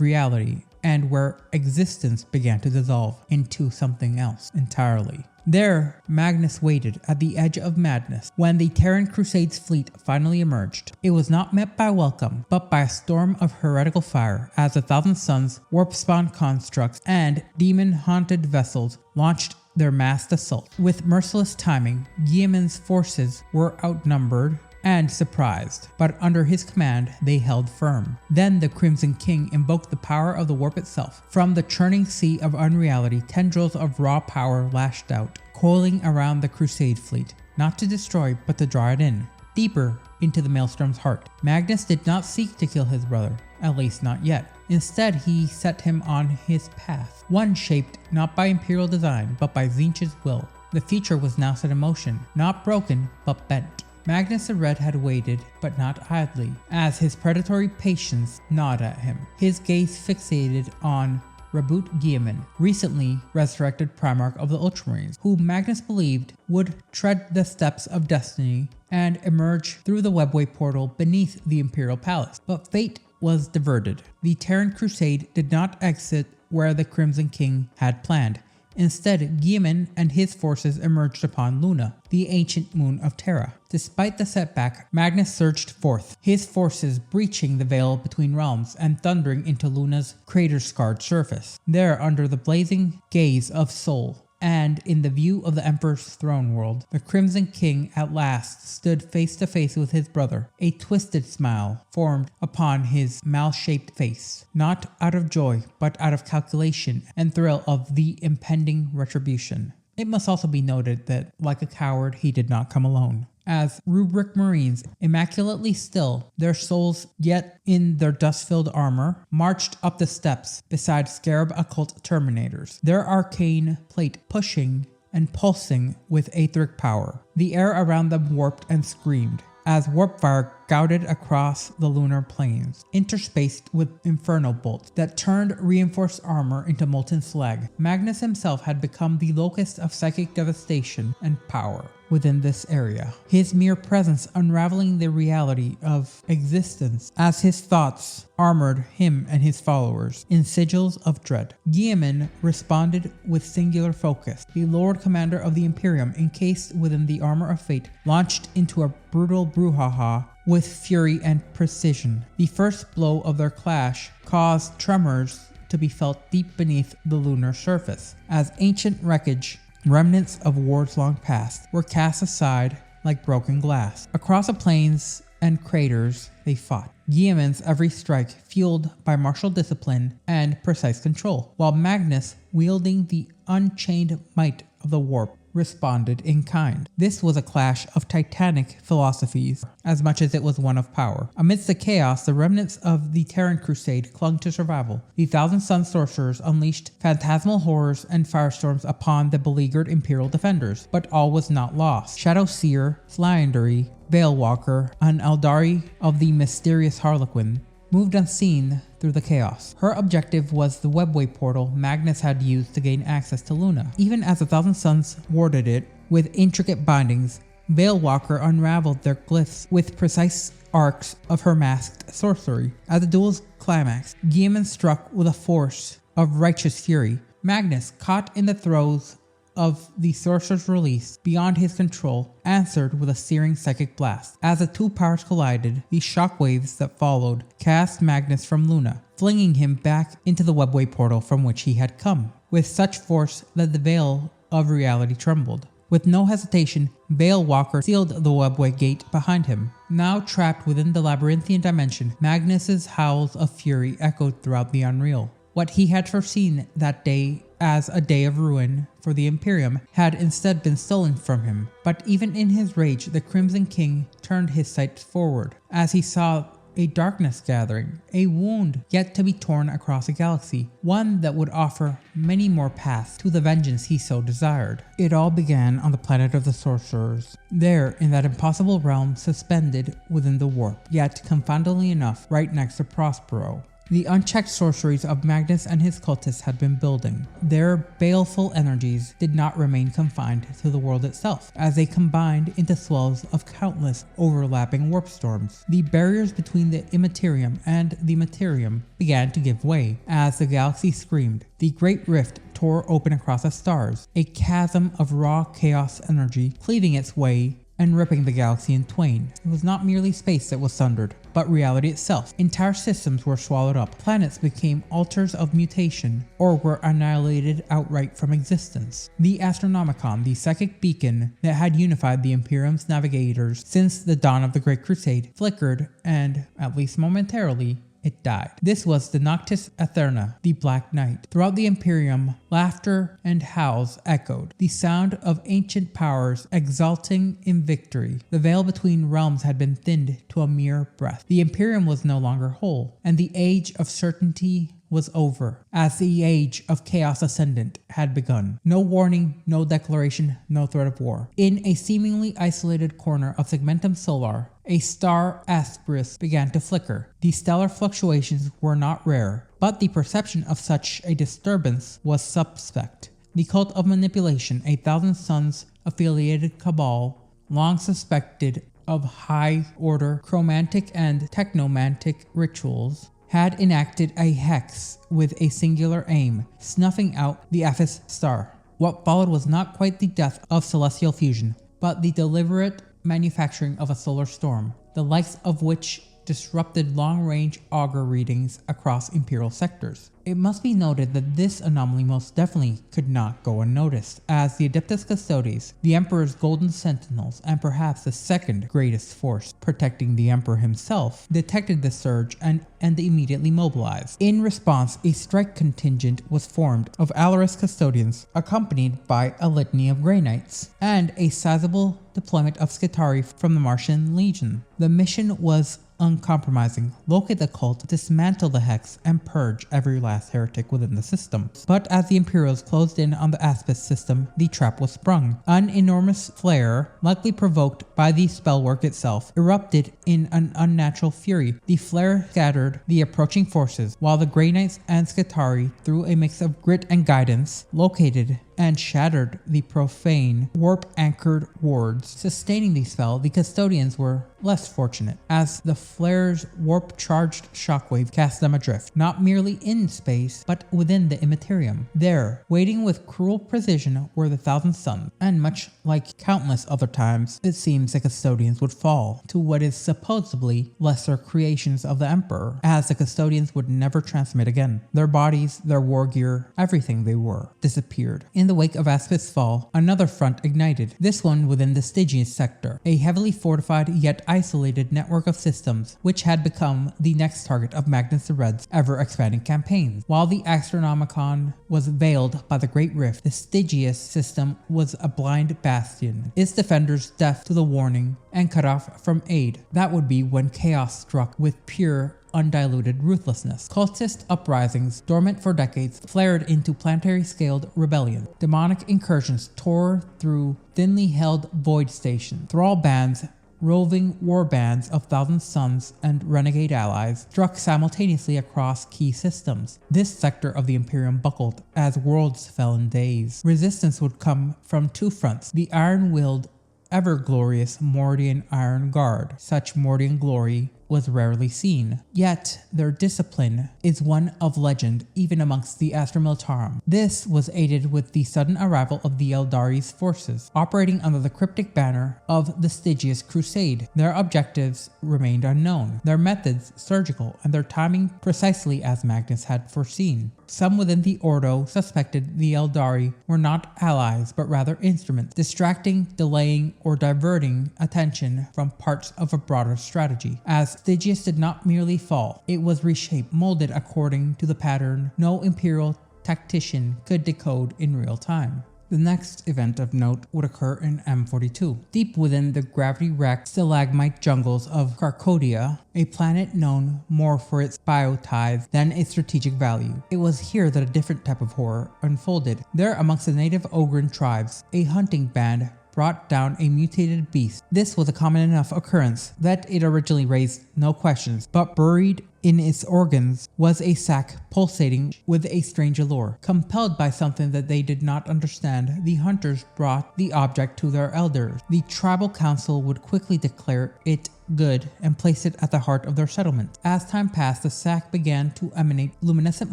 reality, and where existence began to dissolve into something else entirely. There, Magnus waited at the edge of madness when the Terran Crusade's fleet finally emerged. It was not met by welcome, but by a storm of heretical fire as the Thousand Suns, warp-spawn constructs, and demon-haunted vessels launched their massed assault. With merciless timing, Guilliman's forces were outnumbered, and surprised, but under his command they held firm. Then the Crimson King invoked the power of the warp itself. From the churning sea of unreality, tendrils of raw power lashed out, coiling around the Crusade fleet, not to destroy but to draw it in, deeper into the Maelstrom's heart. Magnus did not seek to kill his brother, at least not yet. Instead, he set him on his path, one shaped not by Imperial design, but by Tzeentch's will. The future was now set in motion, not broken, but bent. Magnus the Red had waited, but not idly, as his predatory patience gnawed at him, his gaze fixated on Reboot Guilliman, recently resurrected Primarch of the Ultramarines, who Magnus believed would tread the steps of destiny and emerge through the webway portal beneath the Imperial Palace. But fate was diverted. The Terran Crusade did not exit where the Crimson King had planned. Instead, Guilliman and his forces emerged upon Luna, the ancient moon of Terra. Despite the setback, Magnus surged forth, his forces breaching the veil between realms and thundering into Luna's crater-scarred surface. There, under the blazing gaze of Sol, and in the view of the Emperor's throne world, the Crimson King at last stood face to face with his brother. A twisted smile formed upon his mal-shaped face, not out of joy, but out of calculation and thrill of the impending retribution. It must also be noted that, like a coward, he did not come alone. As Rubric Marines, immaculately still, their souls yet in their dust-filled armor, marched up the steps beside Scarab occult Terminators, their arcane plate pushing and pulsing with aetheric power. The air around them warped and screamed, as warp fire gouted across the lunar plains, interspaced with inferno bolts that turned reinforced armor into molten slag. Magnus himself had become the locus of psychic devastation and power within this area, his mere presence unraveling the reality of existence as his thoughts armored him and his followers in sigils of dread. Guilliman responded with singular focus. The Lord Commander of the Imperium, encased within the armor of fate, launched into a brutal brouhaha with fury and precision. The first blow of their clash caused tremors to be felt deep beneath the lunar surface, as ancient wreckage, remnants of wars long past, were cast aside like broken glass. Across the plains and craters they fought, Guilliman's every strike fueled by martial discipline and precise control, while Magnus, wielding the unchained might of the warp, responded in kind. This was a clash of titanic philosophies as much as it was one of power. Amidst the chaos, the remnants of the Terran Crusade clung to survival. The Thousand Sun Sorcerers unleashed phantasmal horrors and firestorms upon the beleaguered Imperial defenders, but all was not lost. Shadow Seer, Sliandry, Veilwalker, and Eldari of the mysterious Harlequin moved unseen through the chaos. Her objective was the webway portal Magnus had used to gain access to Luna. Even as the Thousand Suns warded it with intricate bindings, Veilwalker unraveled their glyphs with precise arcs of her masked sorcery. At the duel's climax, Guilliman struck with a force of righteous fury. Magnus, caught in the throes of the sorcerer's release beyond his control, answered with a searing psychic blast. As the two powers collided, the shockwaves that followed cast Magnus from Luna, flinging him back into the webway portal from which he had come, with such force that the veil of reality trembled. With no hesitation, Veilwalker sealed the webway gate behind him. Now trapped within the labyrinthian dimension, Magnus's howls of fury echoed throughout the unreal. What he had foreseen that day as a day of ruin for the Imperium had instead been stolen from him. But even in his rage, the Crimson King turned his sights forward as he saw a darkness gathering, a wound yet to be torn across a galaxy, one that would offer many more paths to the vengeance he so desired. It all began on the planet of the Sorcerers, there in that impossible realm suspended within the warp, yet confoundingly enough right next to Prospero. The unchecked sorceries of Magnus and his cultists had been building. Their baleful energies did not remain confined to the world itself, as they combined into swells of countless overlapping warp storms. The barriers between the Immaterium and the Materium began to give way, as the galaxy screamed. The Great Rift tore open across the stars, a chasm of raw chaos energy cleaving its way and ripping the galaxy in twain. It was not merely space that was sundered, but reality itself. Entire systems were swallowed up. Planets became altars of mutation, or were annihilated outright from existence. The Astronomicon, the psychic beacon that had unified the Imperium's navigators since the dawn of the Great Crusade, flickered and, at least momentarily, it died. This was the Noctis Aetherna, the Black Night. Throughout the Imperium, laughter and howls echoed, the sound of ancient powers exulting in victory. The veil between realms had been thinned to a mere breath. The Imperium was no longer whole, and the age of certainty was over, as the age of chaos ascendant had begun. No warning, no declaration, no threat of war. In a seemingly isolated corner of Segmentum Solar, a star asterisk began to flicker. The stellar fluctuations were not rare, but the perception of such a disturbance was suspect. The cult of manipulation, a Thousand Suns affiliated cabal, long suspected of high-order chromantic and technomantic rituals, had enacted a hex with a singular aim, snuffing out the Aphes star. What followed was not quite the death of celestial fusion, but the deliberate manufacturing of a solar storm, the likes of which disrupted long-range augur readings across Imperial sectors. It must be noted that this anomaly most definitely could not go unnoticed, as the Adeptus Custodes, the Emperor's golden sentinels, and perhaps the second greatest force protecting the Emperor himself, detected the surge and immediately mobilized. In response, a strike contingent was formed of Alaris custodians, accompanied by a litany of Grey Knights, and a sizable deployment of Skitarii from the Martian Legion. The mission was uncompromising: locate the cult, dismantle the hex, and purge every last heretic within the system. But as the Imperials closed in on the Aspis system, the trap was sprung. An enormous flare, likely provoked by the spellwork itself, erupted in an unnatural fury. The flare scattered the approaching forces, while the Grey Knights and Skitarii, through a mix of grit and guidance, located and shattered the profane, warp-anchored wards. Sustaining the spell, the custodians were less fortunate, as the flare's warp-charged shockwave cast them adrift, not merely in space, but within the Imperium. There, waiting with cruel precision, were the Thousand Suns, and much like countless other times, it seems the custodians would fall to what is supposedly lesser creations of the Emperor, as the custodians would never transmit again. Their bodies, their war gear, everything they were, disappeared. In the wake of Aspis' fall, another front ignited, this one within the Stygian sector, a heavily fortified yet isolated network of systems which had become the next target of Magnus the Red's ever-expanding campaigns. While the Astronomicon was veiled by the Great Rift, the Stygius system was a blind bastion, its defenders deaf to the warning and cut off from aid. That would be when chaos struck with pure undiluted ruthlessness. Cultist uprisings, dormant for decades, flared into planetary-scaled rebellion. Demonic incursions tore through thinly held void stations. Thrall bands, roving war bands of Thousand Suns and renegade allies, struck simultaneously across key systems. This sector of the Imperium buckled as worlds fell in days. Resistance would come from two fronts: the iron-willed, ever-glorious Mordian Iron Guard. Such Mordian glory was rarely seen, yet their discipline is one of legend even amongst the Astra Militarum. This was aided with the sudden arrival of the Eldari's forces, operating under the cryptic banner of the Stygius Crusade. Their objectives remained unknown, their methods surgical, and their timing precisely as Magnus had foreseen. Some within the Ordo suspected the Eldari were not allies, but rather instruments, distracting, delaying, or diverting attention from parts of a broader strategy. As Stygius did not merely fall, it was reshaped, molded according to the pattern no Imperial tactician could decode in real time. The next event of note would occur in M42, deep within the gravity-wrecked stalagmite jungles of Carcodia, a planet known more for its biotithe than its strategic value. It was here that a different type of horror unfolded. There, amongst the native Ogren tribes, a hunting band brought down a mutated beast. This was a common enough occurrence that it originally raised no questions, but buried in its organs was a sac pulsating with a strange allure. Compelled by something that they did not understand, the hunters brought the object to their elders. The tribal council would quickly declare it good and placed it at the heart of their settlement. As time passed, the sack began to emanate luminescent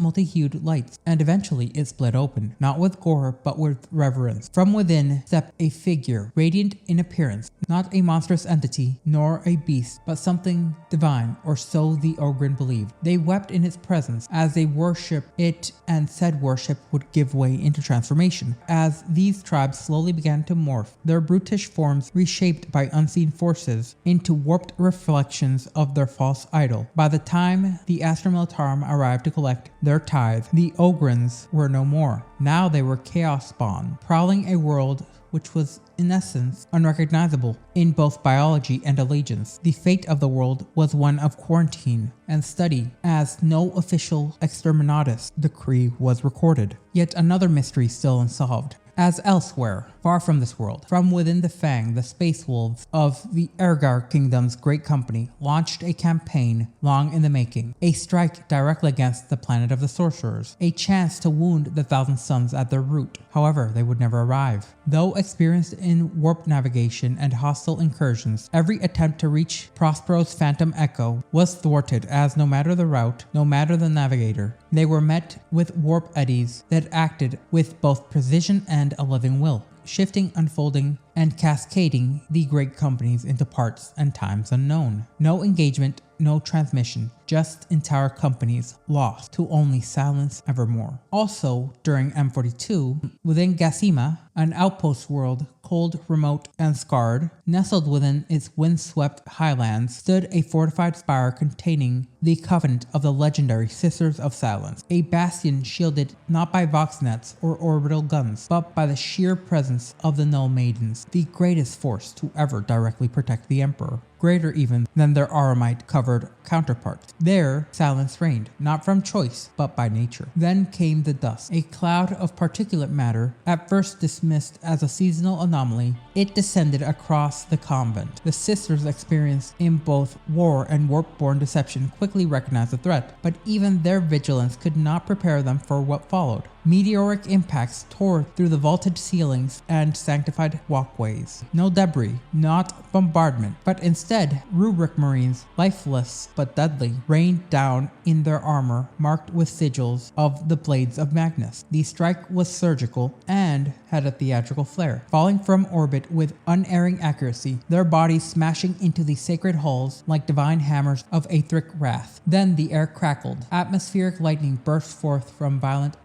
multi-hued lights, and eventually it split open, not with gore but with reverence. From within stepped a figure, radiant in appearance, not a monstrous entity nor a beast, but something divine, or so the Ogryn believed. They wept in its presence as they worshipped it, and said worship would give way into transformation. As these tribes slowly began to morph, their brutish forms reshaped by unseen forces into warped reflections of their false idol. By the time the Astra Militarum arrived to collect their tithe, the Ogryns were no more. Now they were chaos spawn, prowling a world which was in essence unrecognizable in both biology and allegiance. The fate of the world was one of quarantine and study, as no official exterminatus decree was recorded. Yet another mystery still unsolved. As elsewhere, far from this world, from within the Fang, the space wolves of the Ergar Kingdom's great company launched a campaign long in the making, a strike directly against the planet of the Sorcerers, a chance to wound the Thousand Suns at their root. However, they would never arrive. Though experienced in warp navigation and hostile incursions, every attempt to reach Prospero's Phantom Echo was thwarted, as no matter the route, no matter the navigator, they were met with warp eddies that acted with both precision and a living will, shifting, unfolding, and cascading the great companies into parts and times unknown. No engagement, no transmission, just entire companies lost to only silence evermore. Also, during M42, within Gasima, an outpost world cold, remote, and scarred, nestled within its windswept highlands, stood a fortified spire containing the covenant of the legendary Sisters of Silence, a bastion shielded not by vox nets or orbital guns, but by the sheer presence of the Null Maidens, the greatest force to ever directly protect the Emperor, greater even than their Aramite-covered counterparts. There, silence reigned, not from choice, but by nature. Then came the dust, a cloud of particulate matter, at first dismissed as a seasonal anomaly. It descended across the convent. The sisters, experienced in both war and warp-born deception, quickly recognized the threat, but even their vigilance could not prepare them for what followed. Meteoric impacts tore through the vaulted ceilings and sanctified walkways. No debris, not bombardment, but instead Rubric Marines, lifeless but deadly, rained down in their armor marked with sigils of the blades of Magnus. The strike was surgical and had a theatrical flair, falling from orbit with unerring accuracy, their bodies smashing into the sacred halls like divine hammers of Aetheric wrath. Then the air crackled. Atmospheric lightning burst forth from violent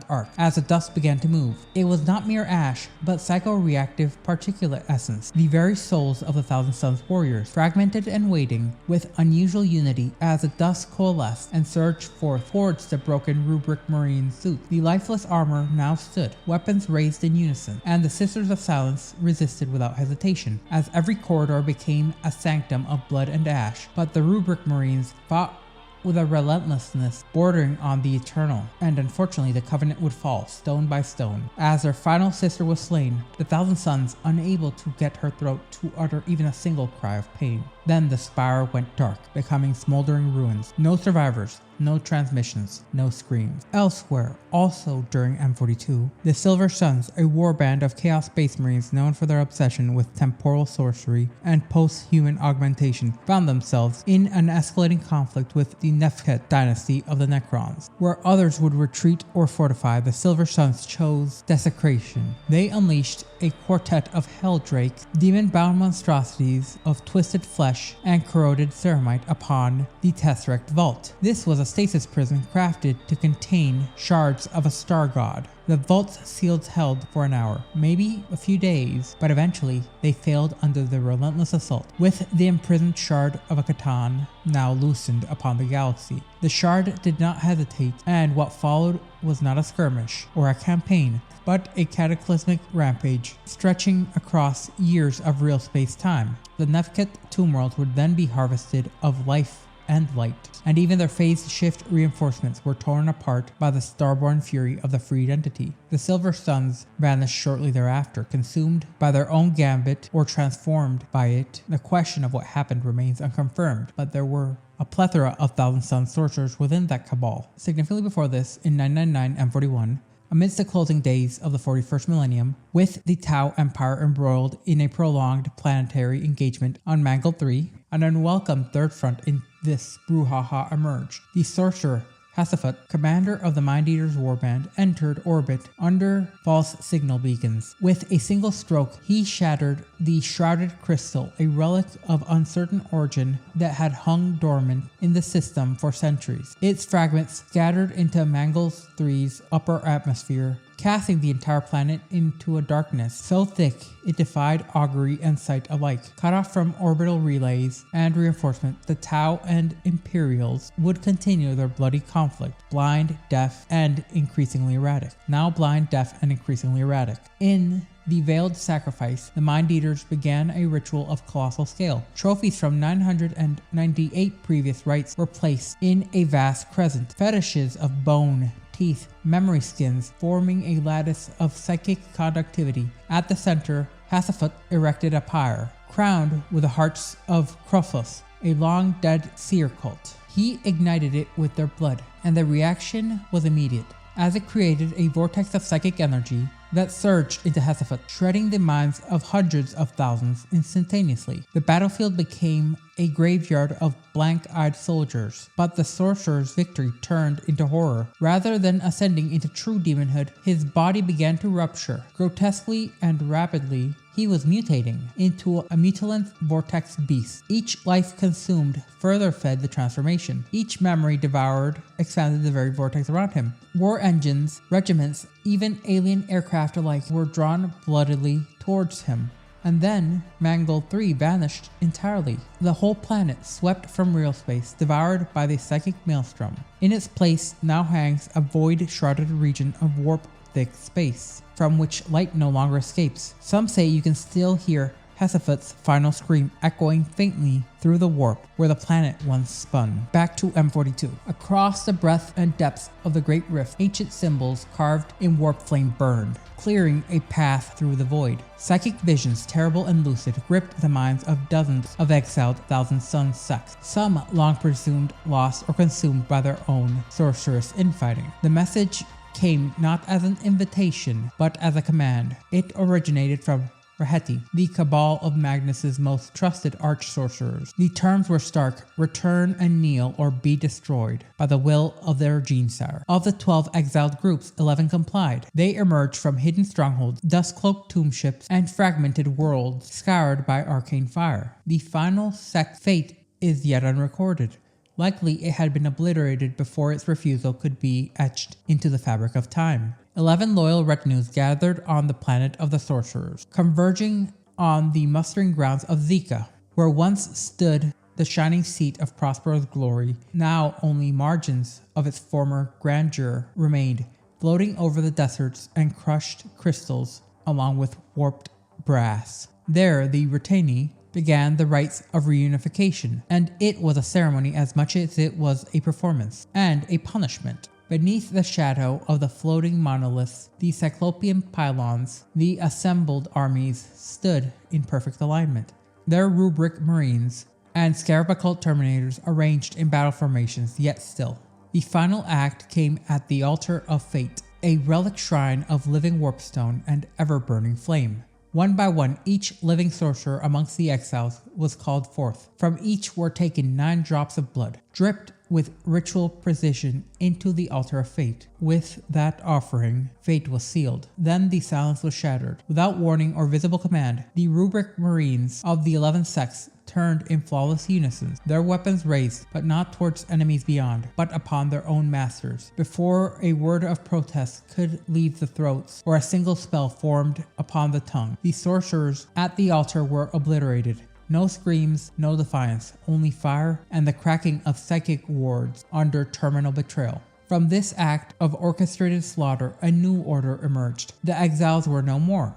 arc as the dust began to move. It was not mere ash, but psychoreactive particulate essence, the very souls of the Thousand Suns warriors, fragmented and waiting with unusual unity as the dust coalesced and surged forth towards the broken Rubric Marine suit. The lifeless armor now stood, weapons raised in unison, and the Sisters of Silence resisted without hesitation, as every corridor became a sanctum of blood and ash. But the Rubric Marines fought with a relentlessness bordering on the eternal, and unfortunately the Covenant would fall stone by stone. As their final sister was slain, the Thousand Suns, unable to get her throat to utter even a single cry of pain. Then the spire went dark, becoming smoldering ruins. No survivors, no transmissions, no screams. Elsewhere, also during M42, the Silver Suns, a warband of Chaos Space Marines known for their obsession with temporal sorcery and post-human augmentation, found themselves in an escalating conflict with the Nefket dynasty of the Necrons. Where others would retreat or fortify, the Silver Suns chose desecration. They unleashed a quartet of Helldrakes, demon-bound monstrosities of twisted flesh and corroded ceramite upon the Tesseract Vault. This was a stasis prison crafted to contain shards of a star god. The vault's seals held for an hour, maybe a few days, but eventually they failed under the relentless assault, with the imprisoned shard of a Catan now loosened upon the galaxy. The shard did not hesitate, and what followed was not a skirmish or a campaign, but a cataclysmic rampage stretching across years of real space-time. The Nefket tomb world would then be harvested of life and light, and even their phase shift reinforcements were torn apart by the starborn fury of the freed entity. The Silver Suns vanished shortly thereafter, consumed by their own gambit or transformed by it. The question of what happened remains unconfirmed, but there were a plethora of Thousand Sun sorcerers within that cabal. Significantly before this, in 999 M41, amidst the closing days of the 41st millennium, with the Tau Empire embroiled in a prolonged planetary engagement on Mangle 3, An unwelcome third front in this brouhaha emerged. The sorcerer Hasafut, commander of the Mind-Eater's warband, entered orbit under false signal beacons. With a single stroke, he shattered the shrouded crystal, a relic of uncertain origin that had hung dormant in the system for centuries. Its fragments scattered into Mangle 3's upper atmosphere, casting the entire planet into a darkness so thick it defied augury and sight alike. Cut off from orbital relays and reinforcement, the Tau and Imperials would continue their bloody conflict, blind, deaf, and increasingly erratic. Now blind, deaf, and increasingly erratic. In the veiled sacrifice, the Mind-Eaters began a ritual of colossal scale. Trophies from 998 previous rites were placed in a vast crescent. Fetishes of bone, teeth, memory skins, forming a lattice of psychic conductivity. At the center, Hasafut erected a pyre, crowned with the hearts of Crophos, a long-dead seer cult. He ignited it with their blood, and the reaction was immediate, as it created a vortex of psychic energy that surged into Hasafut, shredding the minds of hundreds of thousands instantaneously. The battlefield became a graveyard of blank-eyed soldiers, but the sorcerer's victory turned into horror. Rather than ascending into true demonhood, his body began to rupture. Grotesquely and rapidly, he was mutating into a mutilent vortex beast. Each life consumed further fed the transformation. Each memory devoured expanded the very vortex around him. War engines, regiments, even alien aircraft alike were drawn bloodily towards him. And then, Mangle 3 vanished entirely. The whole planet swept from real space, devoured by the psychic maelstrom. In its place now hangs a void-shrouded region of warp-thick space, from which light no longer escapes. Some say you can still hear Hasafut's final scream echoing faintly through the warp where the planet once spun. Back to M42. Across the breadth and depths of the Great Rift, ancient symbols carved in warp flame burned, clearing a path through the void. Psychic visions, terrible and lucid, gripped the minds of dozens of exiled Thousand Sons sects, some long presumed lost or consumed by their own sorcerous infighting. The message came not as an invitation, but as a command. It originated from Raheti, the cabal of Magnus's most trusted arch-sorcerers. The terms were stark: return and kneel or be destroyed by the will of their gene-sire. Of the 12 exiled groups, 11 complied. They emerged from hidden strongholds, dust-cloaked tomb ships, and fragmented worlds scoured by arcane fire. The final sect fate is yet unrecorded. Likely it had been obliterated before its refusal could be etched into the fabric of time. 11 loyal retinues gathered on the planet of the Sorcerers, converging on the mustering grounds of Zika, where once stood the shining seat of Prospero's glory. Now only margins of its former grandeur remained, floating over the deserts and crushed crystals along with warped brass. There the Retani began the rites of reunification, and it was a ceremony as much as it was a performance and a punishment. Beneath the shadow of the floating monoliths, the cyclopean pylons, the assembled armies stood in perfect alignment. Their Rubric Marines and Scarab Occult Terminators arranged in battle formations, yet still. The final act came at the altar of fate, a relic shrine of living warpstone and ever-burning flame. One by one, each living sorcerer amongst the exiles was called forth. From each were taken 9 drops of blood, dripped with ritual precision into the altar of fate. With that offering, fate was sealed. Then the silence was shattered. Without warning or visible command, the Rubric Marines of the 11 sects turned in flawless unison, their weapons raised, but not towards enemies beyond, but upon their own masters. Before a word of protest could leave the throats, or a single spell formed upon the tongue, the sorcerers at the altar were obliterated. No screams, no defiance, only fire and the cracking of psychic wards under terminal betrayal. From this act of orchestrated slaughter, a new order emerged. The exiles were no more.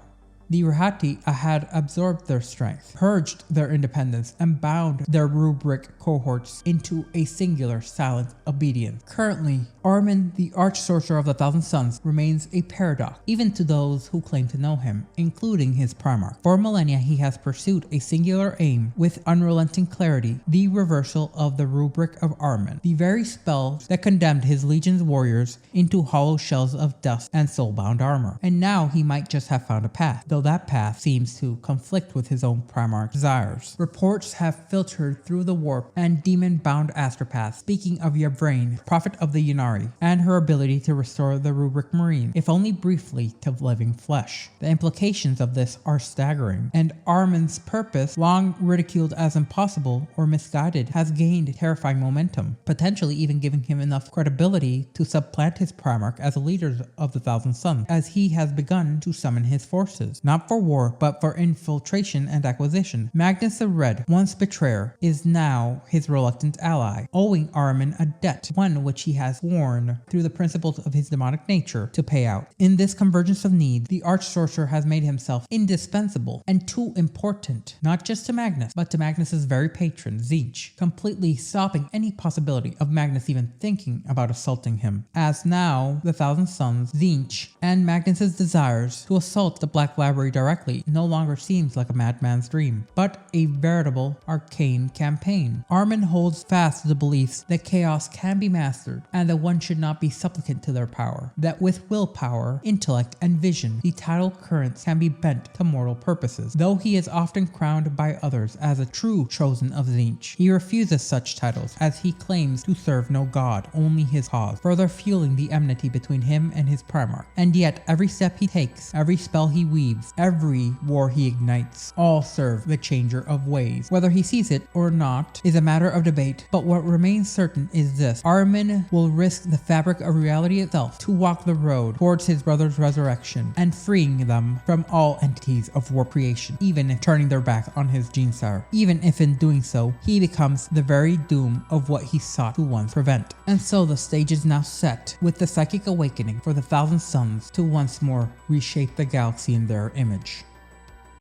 The Rahati had absorbed their strength, purged their independence, and bound their Rubric cohorts into a singular, silent obedience. Currently, Ahriman, the arch-sorcerer of the Thousand Sons, remains a paradox, even to those who claim to know him, including his Primarch. For millennia, he has pursued a singular aim with unrelenting clarity, the reversal of the Rubric of Ahriman, the very spell that condemned his legion's warriors into hollow shells of dust and soul-bound armor. And now he might just have found a path. though that path seems to conflict with his own Primarch desires. Reports have filtered through the warp and demon-bound astropaths, speaking of Yvonne, prophet of the Ynnari, and her ability to restore the Rubric Marine, if only briefly, to living flesh. The implications of this are staggering, and Ahriman's purpose, long ridiculed as impossible or misguided, has gained terrifying momentum, potentially even giving him enough credibility to supplant his Primarch as a leader of the Thousand Sons, as he has begun to summon his forces, not for war, but for infiltration and acquisition. Magnus the Red, once betrayer, is now his reluctant ally, owing Ahriman a debt, one which he has sworn, through the principles of his demonic nature, to pay out. In this convergence of needs, the Arch-Sorcerer has made himself indispensable and too important, not just to Magnus, but to Magnus's very patron, Tzeentch, completely stopping any possibility of Magnus even thinking about assaulting him, as now the Thousand Sons, Tzeentch, and Magnus's desires to assault the Black Library directly no longer seems like a madman's dream, but a veritable arcane campaign. Ahriman holds fast to the beliefs that chaos can be mastered, and that one should not be supplicant to their power, that with willpower, intellect, and vision, the tidal currents can be bent to mortal purposes. Though he is often crowned by others as a true chosen of Tzeentch, he refuses such titles, as he claims to serve no god, only his cause, further fueling the enmity between him and his Primarch. And yet, every step he takes, every spell he weaves, every war he ignites, all serve the changer of ways. Whether he sees it or not is a matter of debate, but what remains certain is this: Ahriman will risk the fabric of reality itself to walk the road towards his brother's resurrection and freeing them from all entities of war creation, even if turning their back on his Genesire, even if in doing so he becomes the very doom of what he sought to once prevent. And so the stage is now set, with the psychic awakening for the Thousand Sons to once more reshape the galaxy in their image.